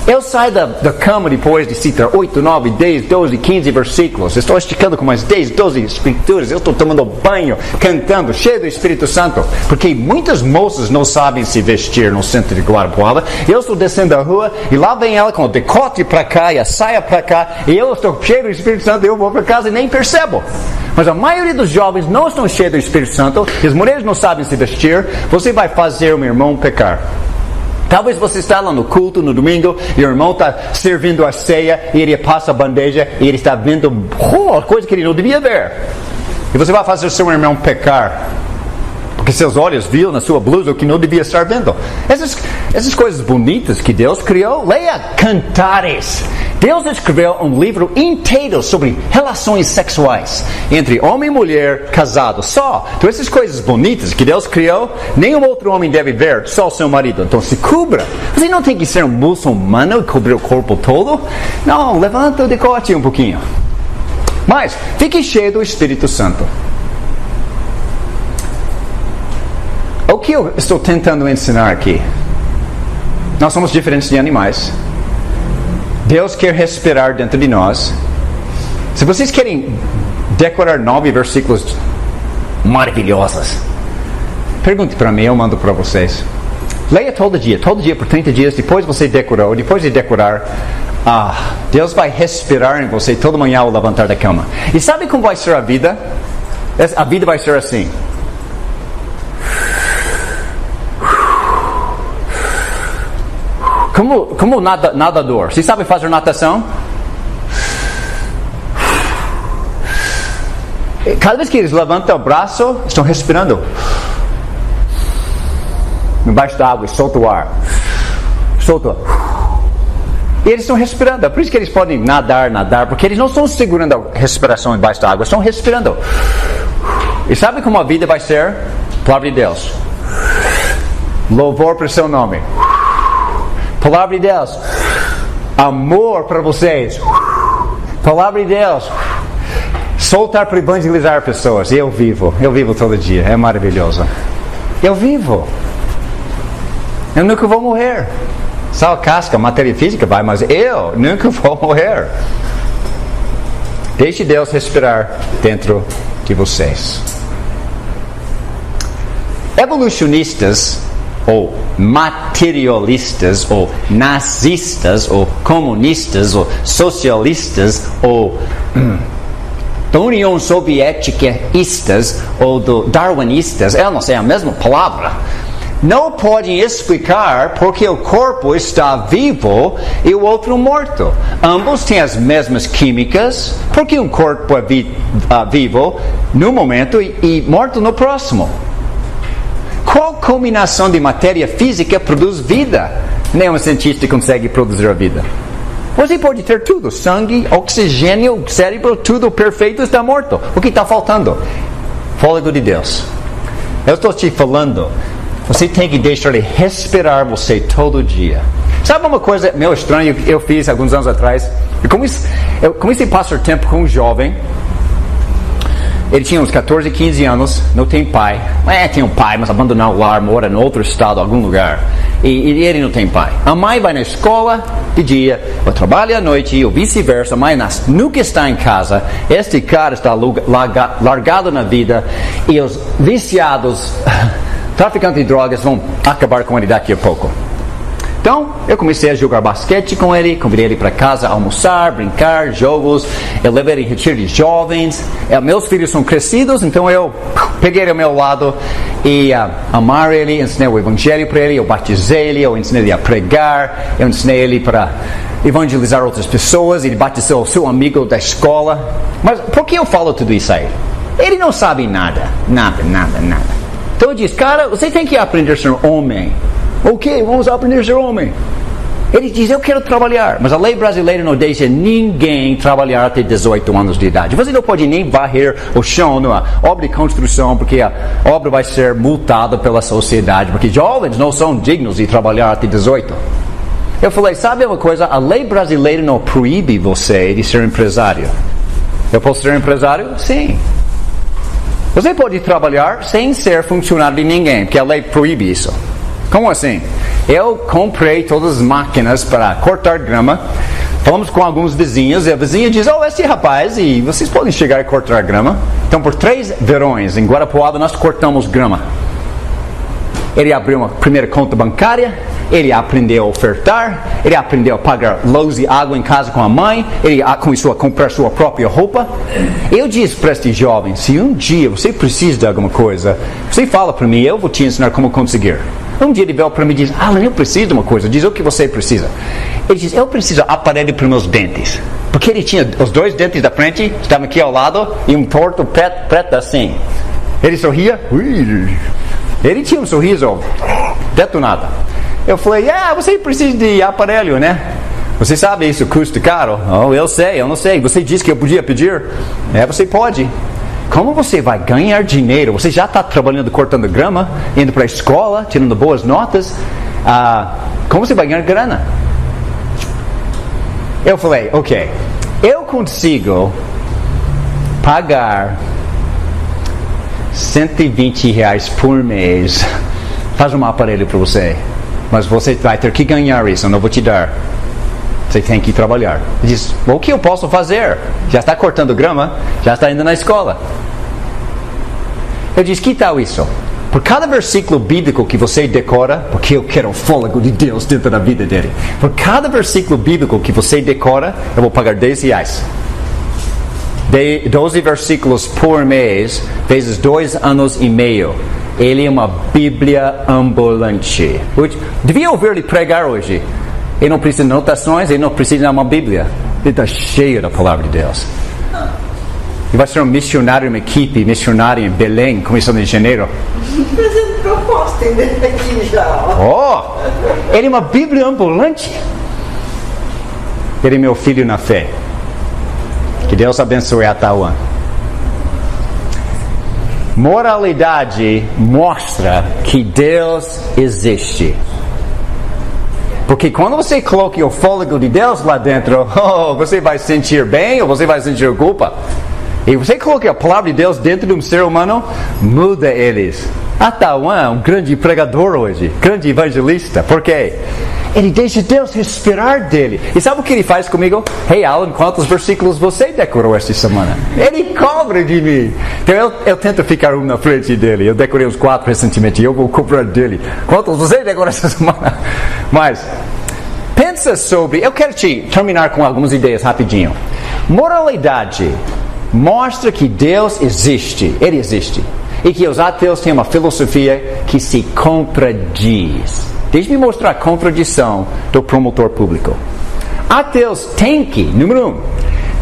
Eu saio da cama depois de citar 8, 9, 10, 12, 15 versículos. Estou esticando com mais 10, 12 escrituras. Eu estou tomando banho, cantando, cheio do Espírito Santo. Porque muitas moças não sabem se vestir no centro de Guarapuava. Eu estou descendo a rua e lá vem ela com o decote para cá e a saia para cá. E eu estou cheio do Espírito Santo e eu vou para casa e nem percebo. Mas a maioria dos jovens não estão cheios do Espírito Santo. E as mulheres não sabem se vestir. Você vai fazer o meu irmão pecar. Talvez você está lá no culto, no domingo, e o irmão está servindo a ceia, e ele passa a bandeja, e ele está vendo coisa que ele não devia ver. E você vai fazer seu irmão pecar. Porque seus olhos viram na sua blusa o que não devia estar vendo. Essas coisas bonitas que Deus criou. Leia Cantares. Deus escreveu um livro inteiro sobre relações sexuais entre homem e mulher casados. Só. Então essas coisas bonitas que Deus criou, nenhum outro homem deve ver, só o seu marido. Então se cubra. Você não tem que ser um muçulmano e cobrir o corpo todo. Não, levanta o decote um pouquinho. Mas fique cheio do Espírito Santo. O que eu estou tentando ensinar aqui? Nós somos diferentes de animais. Deus quer respirar dentro de nós. Se vocês querem decorar 9 versículos maravilhosos, pergunte para mim, eu mando para vocês. Leia todo dia por 30 dias, depois você decorou, depois de decorar, Deus vai respirar em você toda manhã ao levantar da cama. E sabe como vai ser a vida? A vida vai ser assim. Como nadador. Você sabe fazer natação? Cada vez que eles levantam o braço, estão respirando. Embaixo da água, solta o ar. Solta. E eles estão respirando. É por isso que eles podem nadar, porque eles não estão segurando a respiração embaixo da água, estão respirando. E sabe como a vida vai ser? Palavra de Deus. Louvor para o seu nome. Palavra de Deus. Amor para vocês. Palavra de Deus. Soltar para evangelizar pessoas. Eu vivo todo dia. É maravilhoso. Eu vivo. Eu nunca vou morrer. Só a casca, a matéria física vai, mas eu nunca vou morrer. Deixe Deus respirar dentro de vocês. Evolucionistas, ou materialistas, ou nazistas, ou comunistas, ou socialistas, ou da União Soviética-istas, ou do darwinistas, eu não sei, a mesma palavra, não podem explicar porque o corpo está vivo e o outro morto. Ambos têm as mesmas químicas, porque um corpo é vivo no momento e morto no próximo. Qual combinação de matéria física produz vida? Nenhum cientista consegue produzir a vida. Você pode ter tudo, sangue, oxigênio, cérebro, tudo perfeito, está morto. O que está faltando? Fôlego de Deus. Eu estou te falando, você tem que deixar Ele respirar você todo dia. Sabe uma coisa meio estranha que eu fiz alguns anos atrás? Eu comecei a passar tempo com um jovem. Ele tinha uns 14, 15 anos, não tem pai. Tinha um pai, mas abandonou o lar, mora em outro estado, algum lugar. E ele não tem pai. A mãe vai na escola de dia, eu trabalho à noite, ou vice-versa. A mãe nunca está em casa. Este cara está largado na vida. E os viciados, traficantes de drogas, vão acabar com ele daqui a pouco. Então, eu comecei a jogar basquete com ele, convidei ele para casa, almoçar, brincar, jogos. Eu levei ele em retiro de jovens. Meus filhos são crescidos, então eu peguei ele ao meu lado e amar ele, ensinei o evangelho para ele, eu batizei ele, eu ensinei ele a pregar, eu ensinei ele para evangelizar outras pessoas, ele batizou o seu amigo da escola. Mas por que eu falo tudo isso a ele? Ele não sabe nada. Então eu disse, cara, você tem que aprender a ser um homem. Ok, vamos aprender a ser homem. Ele diz, eu quero trabalhar. Mas a lei brasileira não deixa ninguém trabalhar até 18 anos de idade. Você não pode nem varrer o chão numa obra de construção, porque a obra vai ser multada pela sociedade, porque jovens não são dignos de trabalhar até 18. Eu falei, sabe uma coisa? A lei brasileira não proíbe você de ser empresário. Eu posso ser empresário? Sim. Você pode trabalhar sem ser funcionário de ninguém, porque a lei proíbe isso. Como assim? Eu comprei todas as máquinas para cortar grama. Falamos com alguns vizinhos e a vizinha diz, esse rapaz, e vocês podem chegar a cortar grama. Então por 3 verões em Guarapuava nós cortamos grama. Ele abriu uma primeira conta bancária, ele aprendeu a ofertar, ele aprendeu a pagar luz e água em casa com a mãe, ele começou a comprar sua própria roupa. Eu disse para este jovem, se um dia você precisa de alguma coisa, você fala para mim, eu vou te ensinar como conseguir. Um dia ele veio para mim e diz, Alan, eu preciso de uma coisa. Diz, o que você precisa? Ele diz, eu preciso de aparelho para meus dentes. Porque ele tinha os 2 dentes da frente, estavam aqui ao lado, e um torto preto assim. Ele sorria, Ele tinha um sorriso detonado. Eu falei, você precisa de aparelho, né? Você sabe isso custa caro? Oh, eu não sei. Você disse que eu podia pedir? Você pode. Como você vai ganhar dinheiro? Você já está trabalhando cortando grama, indo para a escola, tirando boas notas. Como você vai ganhar grana? Eu falei, ok, eu consigo pagar R$120 por mês. Faz um aparelho para você. Mas você vai ter que ganhar isso, eu não vou te dar. Você tem que trabalhar. Ele diz, o que eu posso fazer? Já está cortando grama, já está indo na escola. Eu disse, que tal isso? Por cada versículo bíblico que você decora, porque eu quero o fôlego de Deus dentro da vida dele. Por cada versículo bíblico que você decora, eu vou pagar R$10. 12 versículos por mês, vezes 2 anos e meio. Ele é uma Bíblia ambulante. Devia ouvir ele pregar hoje. Ele não precisa de anotações, ele não precisa de uma Bíblia. Ele está cheio da palavra de Deus. Ele vai ser um missionário, uma equipe missionária em Belém, começando em janeiro. Fazendo proposta aqui já. Ele é uma Bíblia ambulante. Ele é meu filho na fé. Que Deus abençoe a Taiwan. Moralidade mostra que Deus existe. Porque quando você coloca o fôlego de Deus lá dentro, você vai sentir bem ou você vai sentir culpa? E você coloca a palavra de Deus dentro de um ser humano, muda eles. A Taiwan é um grande pregador hoje, grande evangelista. Por quê? Ele deixa Deus respirar dele. E sabe o que ele faz comigo? Hey Alan, quantos versículos você decorou esta semana? Ele cobra de mim. Então eu tento ficar na frente dele. Eu decorei uns 4 recentemente e eu vou cobrar dele. Quantos você decorou esta semana? Mas, pensa sobre... Eu quero terminar com algumas ideias rapidinho. Moralidade mostra que Deus existe. Ele existe. E que os ateus têm uma filosofia que se contradiz. Deixe-me mostrar a contradição do promotor público. Ateus têm que, número 1,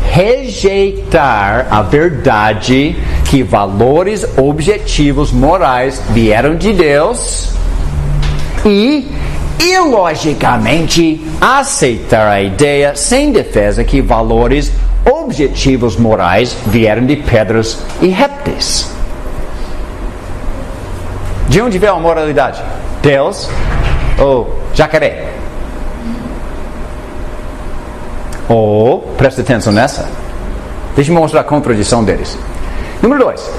rejeitar a verdade que valores objetivos morais vieram de Deus e, ilogicamente, aceitar a ideia sem defesa que valores objetivos morais vieram de pedras e répteis. De onde veio a moralidade? Deus ou jacaré? Presta atenção nessa. Deixa eu mostrar a contradição deles. Número 2.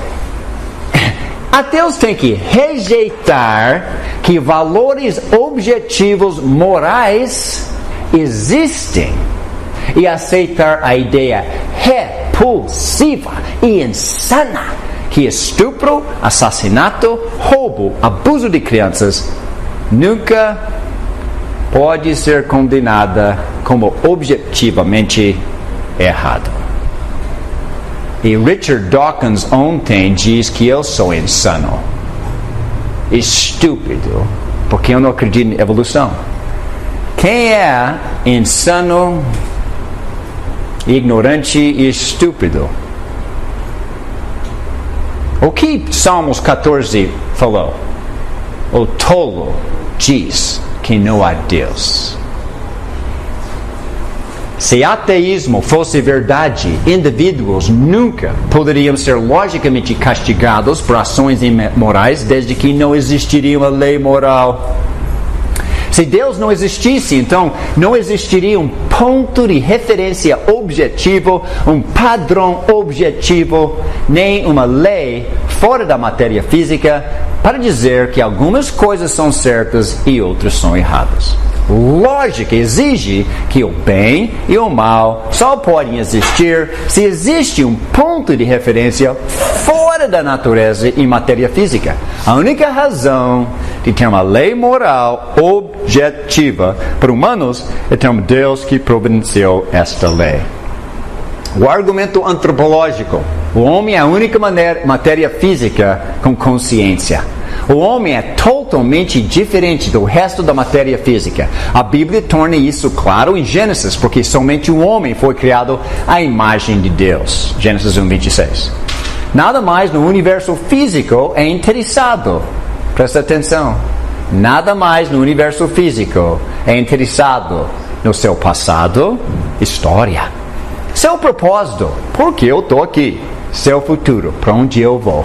Ateus têm que rejeitar que valores objetivos morais existem e aceitar a ideia repulsiva e insana que estupro, assassinato, roubo, abuso de crianças nunca pode ser condenada como objetivamente errado. E Richard Dawkins ontem diz que eu sou insano, estúpido, porque eu não acredito em evolução. Quem é insano, ignorante e estúpido? O que Salmos 14 falou? O tolo diz que não há Deus. Se ateísmo fosse verdade, indivíduos nunca poderiam ser logicamente castigados por ações imorais, desde que não existiria uma lei moral. Se Deus não existisse, então não existiria um ponto de referência objetivo, um padrão objetivo, nem uma lei fora da matéria física para dizer que algumas coisas são certas e outras são erradas. Lógica exige que o bem e o mal só podem existir se existe um ponto de referência fora da natureza e matéria física. A única razão de ter uma lei moral objetiva para humanos é ter um Deus que providenciou esta lei. O argumento antropológico: o homem é a única matéria física com consciência. O homem é totalmente diferente do resto da matéria física. A Bíblia torna isso claro em Gênesis, porque somente o homem foi criado à imagem de Deus. Gênesis 1:26. Nada mais no universo físico é interessado Presta atenção. Nada mais no universo físico é interessado no seu passado, história. Seu propósito, por que eu estou aqui? Seu futuro, para onde eu vou?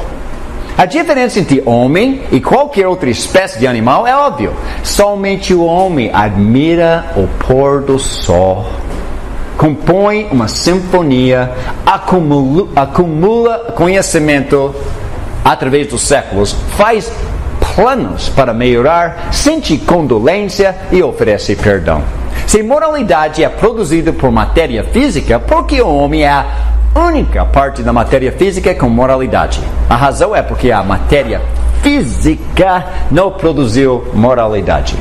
A diferença entre homem e qualquer outra espécie de animal é óbvio. Somente o homem admira o pôr do sol, compõe uma sinfonia, acumula conhecimento através dos séculos, faz planos para melhorar, sente condolência e oferece perdão. Se moralidade é produzida por matéria física, por que o homem é a única parte da matéria física com moralidade? A razão é porque a matéria física não produziu moralidade.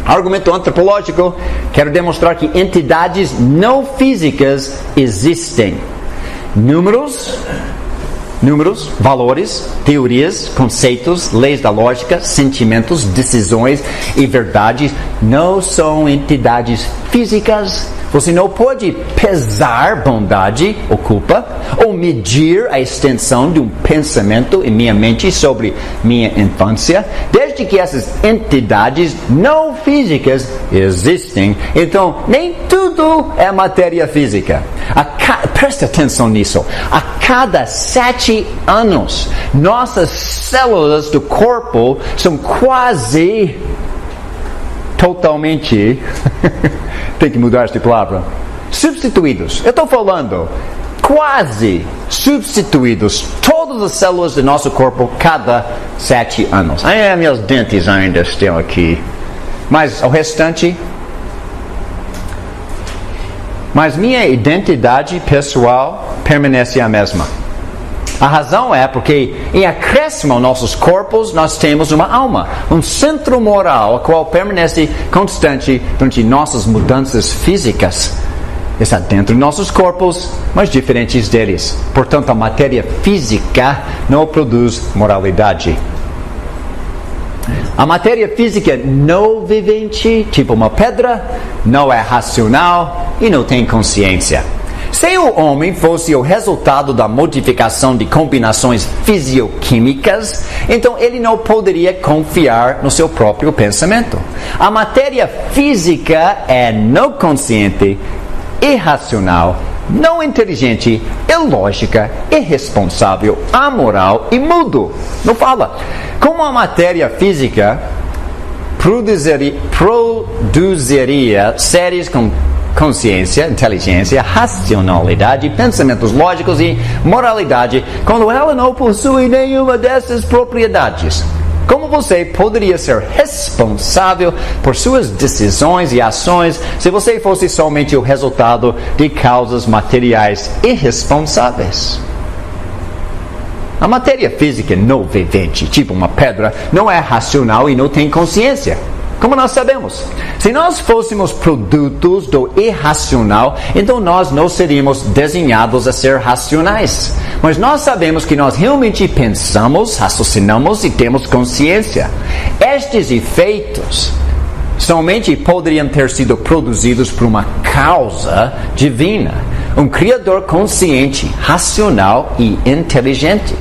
Argumento antropológico, quero demonstrar que entidades não físicas existem. Números, valores, teorias, conceitos, leis da lógica, sentimentos, decisões e verdades não são entidades físicas. Você não pode pesar bondade ou culpa, ou medir a extensão de um pensamento em minha mente sobre minha infância, desde que essas entidades não físicas existem. Então, nem tudo é matéria física. Presta atenção nisso. A cada 7 anos, nossas células do corpo são quase totalmente tem que mudar esta palavra, substituídos. Eu estou falando quase substituídos todas as células do nosso corpo cada 7 anos. Meus dentes ainda estão aqui, mas o restante. Mas minha identidade pessoal permanece a mesma. A razão é porque em acréscimo aos nossos corpos nós temos uma alma, um centro moral, a qual permanece constante durante nossas mudanças físicas. Está dentro de nossos corpos, mas diferentes deles. Portanto, a matéria física não produz moralidade. A matéria física não vivente, tipo uma pedra, não é racional e não tem consciência. Se o homem fosse o resultado da modificação de combinações fisioquímicas, então ele não poderia confiar no seu próprio pensamento. A matéria física é não consciente, irracional, não inteligente, ilógica, irresponsável, amoral e mudo. Não fala. Como a matéria física produziria seres com consciência, inteligência, racionalidade, pensamentos lógicos e moralidade, quando ela não possui nenhuma dessas propriedades? Como você poderia ser responsável por suas decisões e ações se você fosse somente o resultado de causas materiais irresponsáveis? A matéria física não vivente, tipo uma pedra, não é racional e não tem consciência. Como nós sabemos? Se nós fôssemos produtos do irracional, então nós não seríamos desenhados a ser racionais. Mas nós sabemos que nós realmente pensamos, raciocinamos e temos consciência. Estes efeitos somente poderiam ter sido produzidos por uma causa divina, um Criador consciente, racional e inteligente.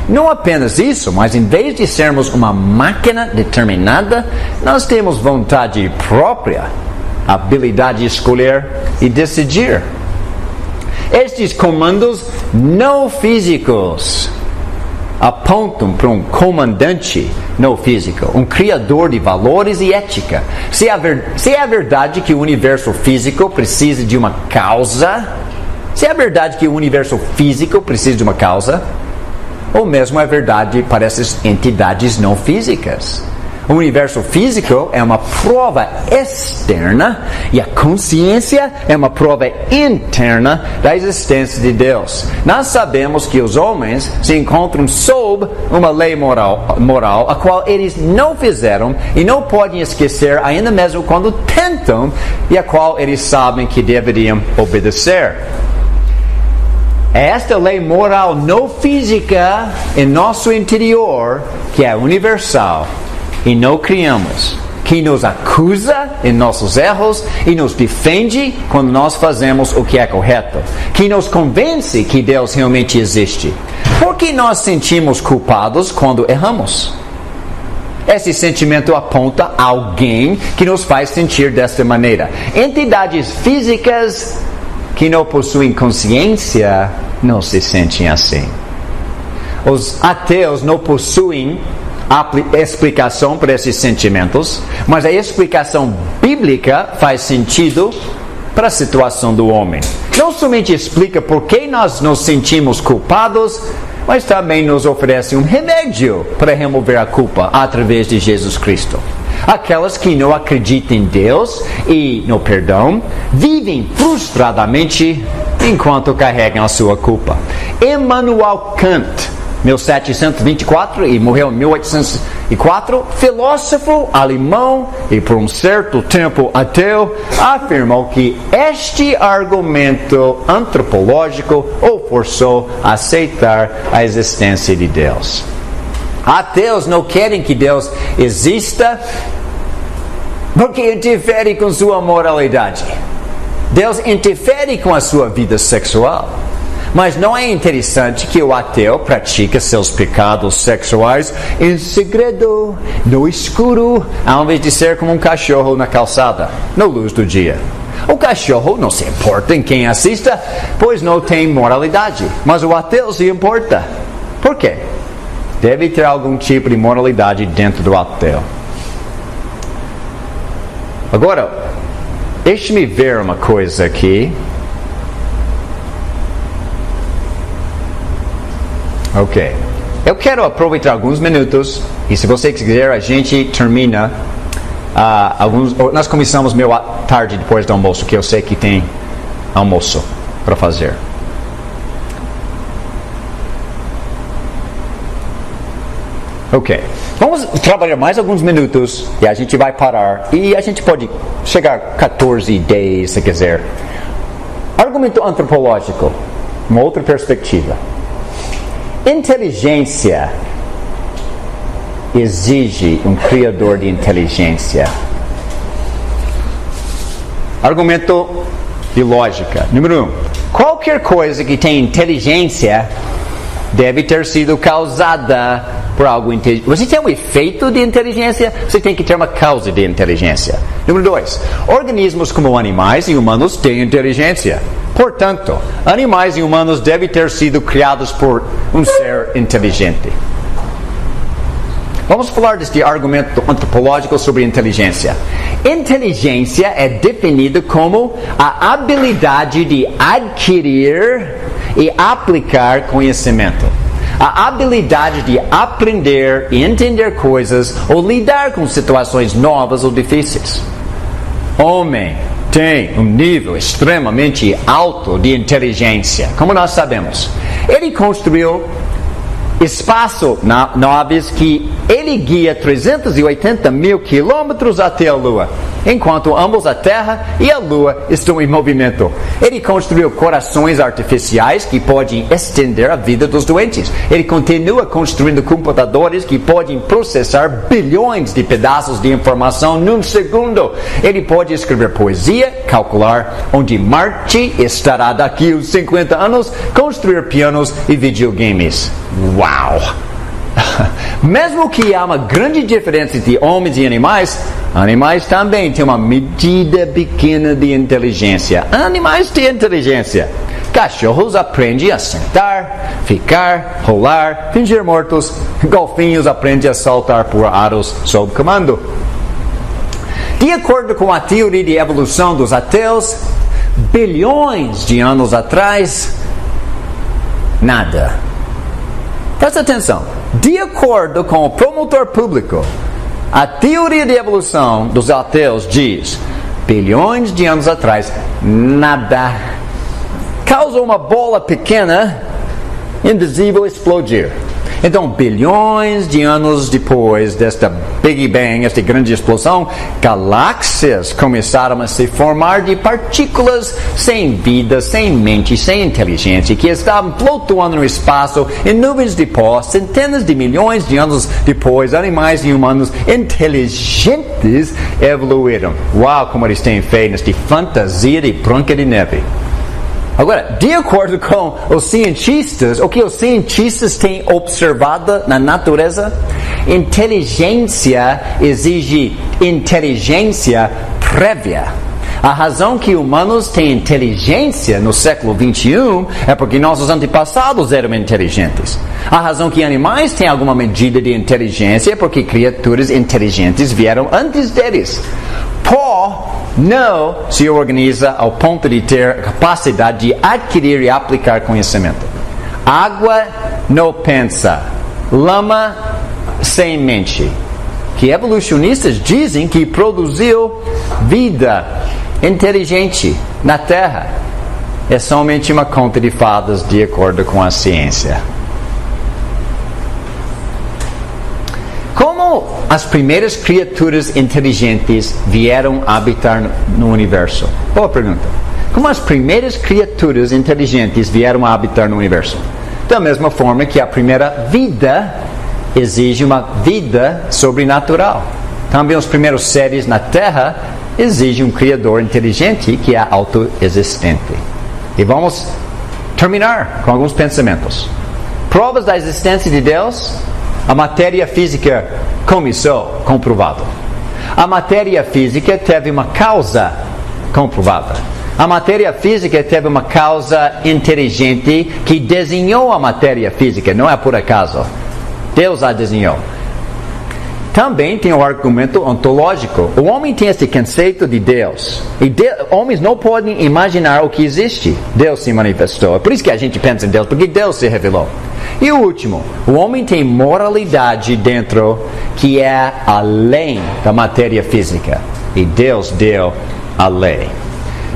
Não apenas isso, mas em vez de sermos uma máquina determinada, nós temos vontade própria, habilidade de escolher e decidir. Estes comandos não físicos apontam para um comandante não físico, um criador de valores e ética. Se é verdade que o universo físico precisa de uma causa, ou mesmo é verdade para essas entidades não físicas. O universo físico é uma prova externa e a consciência é uma prova interna da existência de Deus. Nós sabemos que os homens se encontram sob uma lei moral a qual eles não fizeram e não podem esquecer ainda mesmo quando tentam, e a qual eles sabem que deveriam obedecer. É esta lei moral não física em nosso interior, que é universal e não criamos, que nos acusa em nossos erros e nos defende quando nós fazemos o que é correto, que nos convence que Deus realmente existe. Por que nós sentimos culpados quando erramos? Esse sentimento aponta a alguém que nos faz sentir desta maneira. Entidades físicas que não possuem consciência não se sentem assim. Os ateus não possuem explicação para esses sentimentos, mas a explicação bíblica faz sentido para a situação do homem. Não somente explica por que nós nos sentimos culpados, mas também nos oferece um remédio para remover a culpa através de Jesus Cristo. Aquelas que não acreditam em Deus e no perdão, vivem frustradamente enquanto carregam a sua culpa. Immanuel Kant, 1724 e morreu em 1804, filósofo alemão e por um certo tempo ateu, afirmou que este argumento antropológico o forçou a aceitar a existência de Deus. Ateus não querem que Deus exista porque interfere com sua moralidade. Deus interfere com a sua vida sexual. Mas não é interessante que o ateu pratica seus pecados sexuais em segredo, no escuro, ao invés de ser como um cachorro na calçada, na luz do dia. O cachorro não se importa em quem assista, pois não tem moralidade. Mas o ateu se importa. Por quê? Deve ter algum tipo de moralidade dentro do ateu. Agora, deixe-me ver uma coisa aqui. Ok. Eu quero aproveitar alguns minutos e se você quiser a gente termina nós começamos meio à tarde depois do almoço, que eu sei que tem almoço para fazer. Ok. Vamos trabalhar mais alguns minutos e a gente vai parar e a gente pode chegar a 14:10 se quiser. Argumento antropológico, uma outra perspectiva. Inteligência exige um criador de inteligência. Argumento de lógica. Número 1. Qualquer coisa que tem inteligência deve ter sido causada por algo inteligente. Você tem um efeito de inteligência, você tem que ter uma causa de inteligência. Número 2. Organismos como animais e humanos têm inteligência. Portanto, animais e humanos devem ter sido criados por um ser inteligente. Vamos falar deste argumento antropológico sobre inteligência. Inteligência é definida como a habilidade de adquirir e aplicar conhecimento. A habilidade de aprender e entender coisas ou lidar com situações novas ou difíceis. Homem tem um nível extremamente alto de inteligência, como nós sabemos. Ele construiu espaçonaves que ele guia 380 mil quilômetros até a Lua, enquanto ambos a Terra e a Lua estão em movimento. Ele construiu corações artificiais que podem estender a vida dos doentes. Ele continua construindo computadores que podem processar bilhões de pedaços de informação num segundo. Ele pode escrever poesia, calcular onde Marte estará daqui a 50 anos, construir pianos e videogames. Uau! Mesmo que há uma grande diferença entre homens e animais, animais também têm uma medida pequena de inteligência. Animais têm inteligência. Cachorros aprendem a sentar, ficar, rolar, fingir mortos. Golfinhos aprendem a saltar por aros sob comando. De acordo com a teoria de evolução dos ateus, bilhões de anos atrás, nada. Presta atenção. De acordo com o promotor público, a teoria de evolução dos ateus diz: bilhões de anos atrás, nada. Causa uma bola pequena, invisível, explodir. Então, bilhões de anos depois desta Big Bang, esta grande explosão, galáxias começaram a se formar de partículas sem vida, sem mente, sem inteligência, que estavam flutuando no espaço em nuvens de pó. Centenas de milhões de anos depois, animais e humanos inteligentes evoluíram. Uau, como eles têm fé nesta fantasia de Branca de Neve. Agora, de acordo com os cientistas, o que os cientistas têm observado na natureza, inteligência exige inteligência prévia. A razão que humanos têm inteligência no século 21 é porque nossos antepassados eram inteligentes. A razão que animais têm alguma medida de inteligência é porque criaturas inteligentes vieram antes deles. Pó não se organiza ao ponto de ter a capacidade de adquirir e aplicar conhecimento. Água não pensa. Lama sem mente. Que evolucionistas dizem que produziu vida inteligente na Terra. É somente uma conta de fadas de acordo com a ciência. Como as primeiras criaturas inteligentes vieram habitar no universo? Boa pergunta. Como as primeiras criaturas inteligentes vieram a habitar no universo? Da mesma forma que a primeira vida exige uma vida sobrenatural. Também os primeiros seres na Terra exigem um Criador inteligente que é autoexistente. E vamos terminar com alguns pensamentos. Provas da existência de Deus. A matéria física começou, comprovado. A matéria física teve uma causa comprovada. A matéria física teve uma causa inteligente que desenhou a matéria física, não é por acaso. Deus a desenhou. Também tem o argumento ontológico. O homem tem esse conceito de Deus. E homens não podem imaginar o que existe. Deus se manifestou. É por isso que a gente pensa em Deus, porque Deus se revelou. E o último, o homem tem moralidade dentro que é além da matéria física. E Deus deu a lei.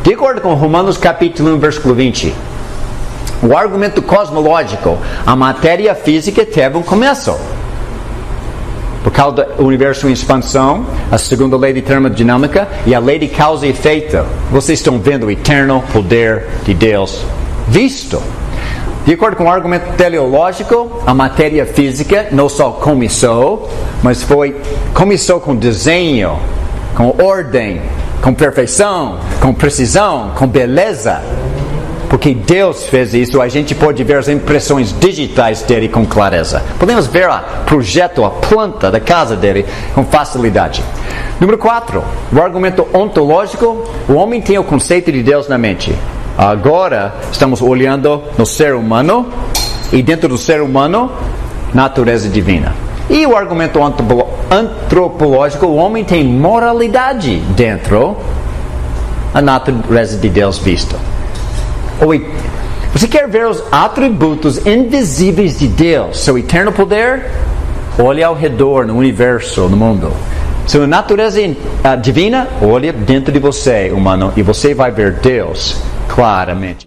De acordo com Romanos capítulo 1, versículo 20, o argumento cosmológico, a matéria física teve um começo. Por causa do universo em expansão, a segunda lei de termodinâmica e a lei de causa e efeito. Vocês estão vendo o eterno poder de Deus visto. De acordo com o argumento teleológico, a matéria física não só começou, mas começou com desenho, com ordem, com perfeição, com precisão, com beleza. Porque Deus fez isso, a gente pode ver as impressões digitais dele com clareza. Podemos ver o projeto, a planta da casa dele com facilidade. Número 4, o argumento ontológico. O homem tem o conceito de Deus na mente. Agora estamos olhando no ser humano e dentro do ser humano, natureza divina. E o argumento antropológico, o homem tem moralidade dentro a natureza de Deus visto. Você quer ver os atributos invisíveis de Deus, seu eterno poder? Olhe ao redor, no universo, no mundo. Sua natureza divina, olhe dentro de você, humano, e você vai ver Deus claramente.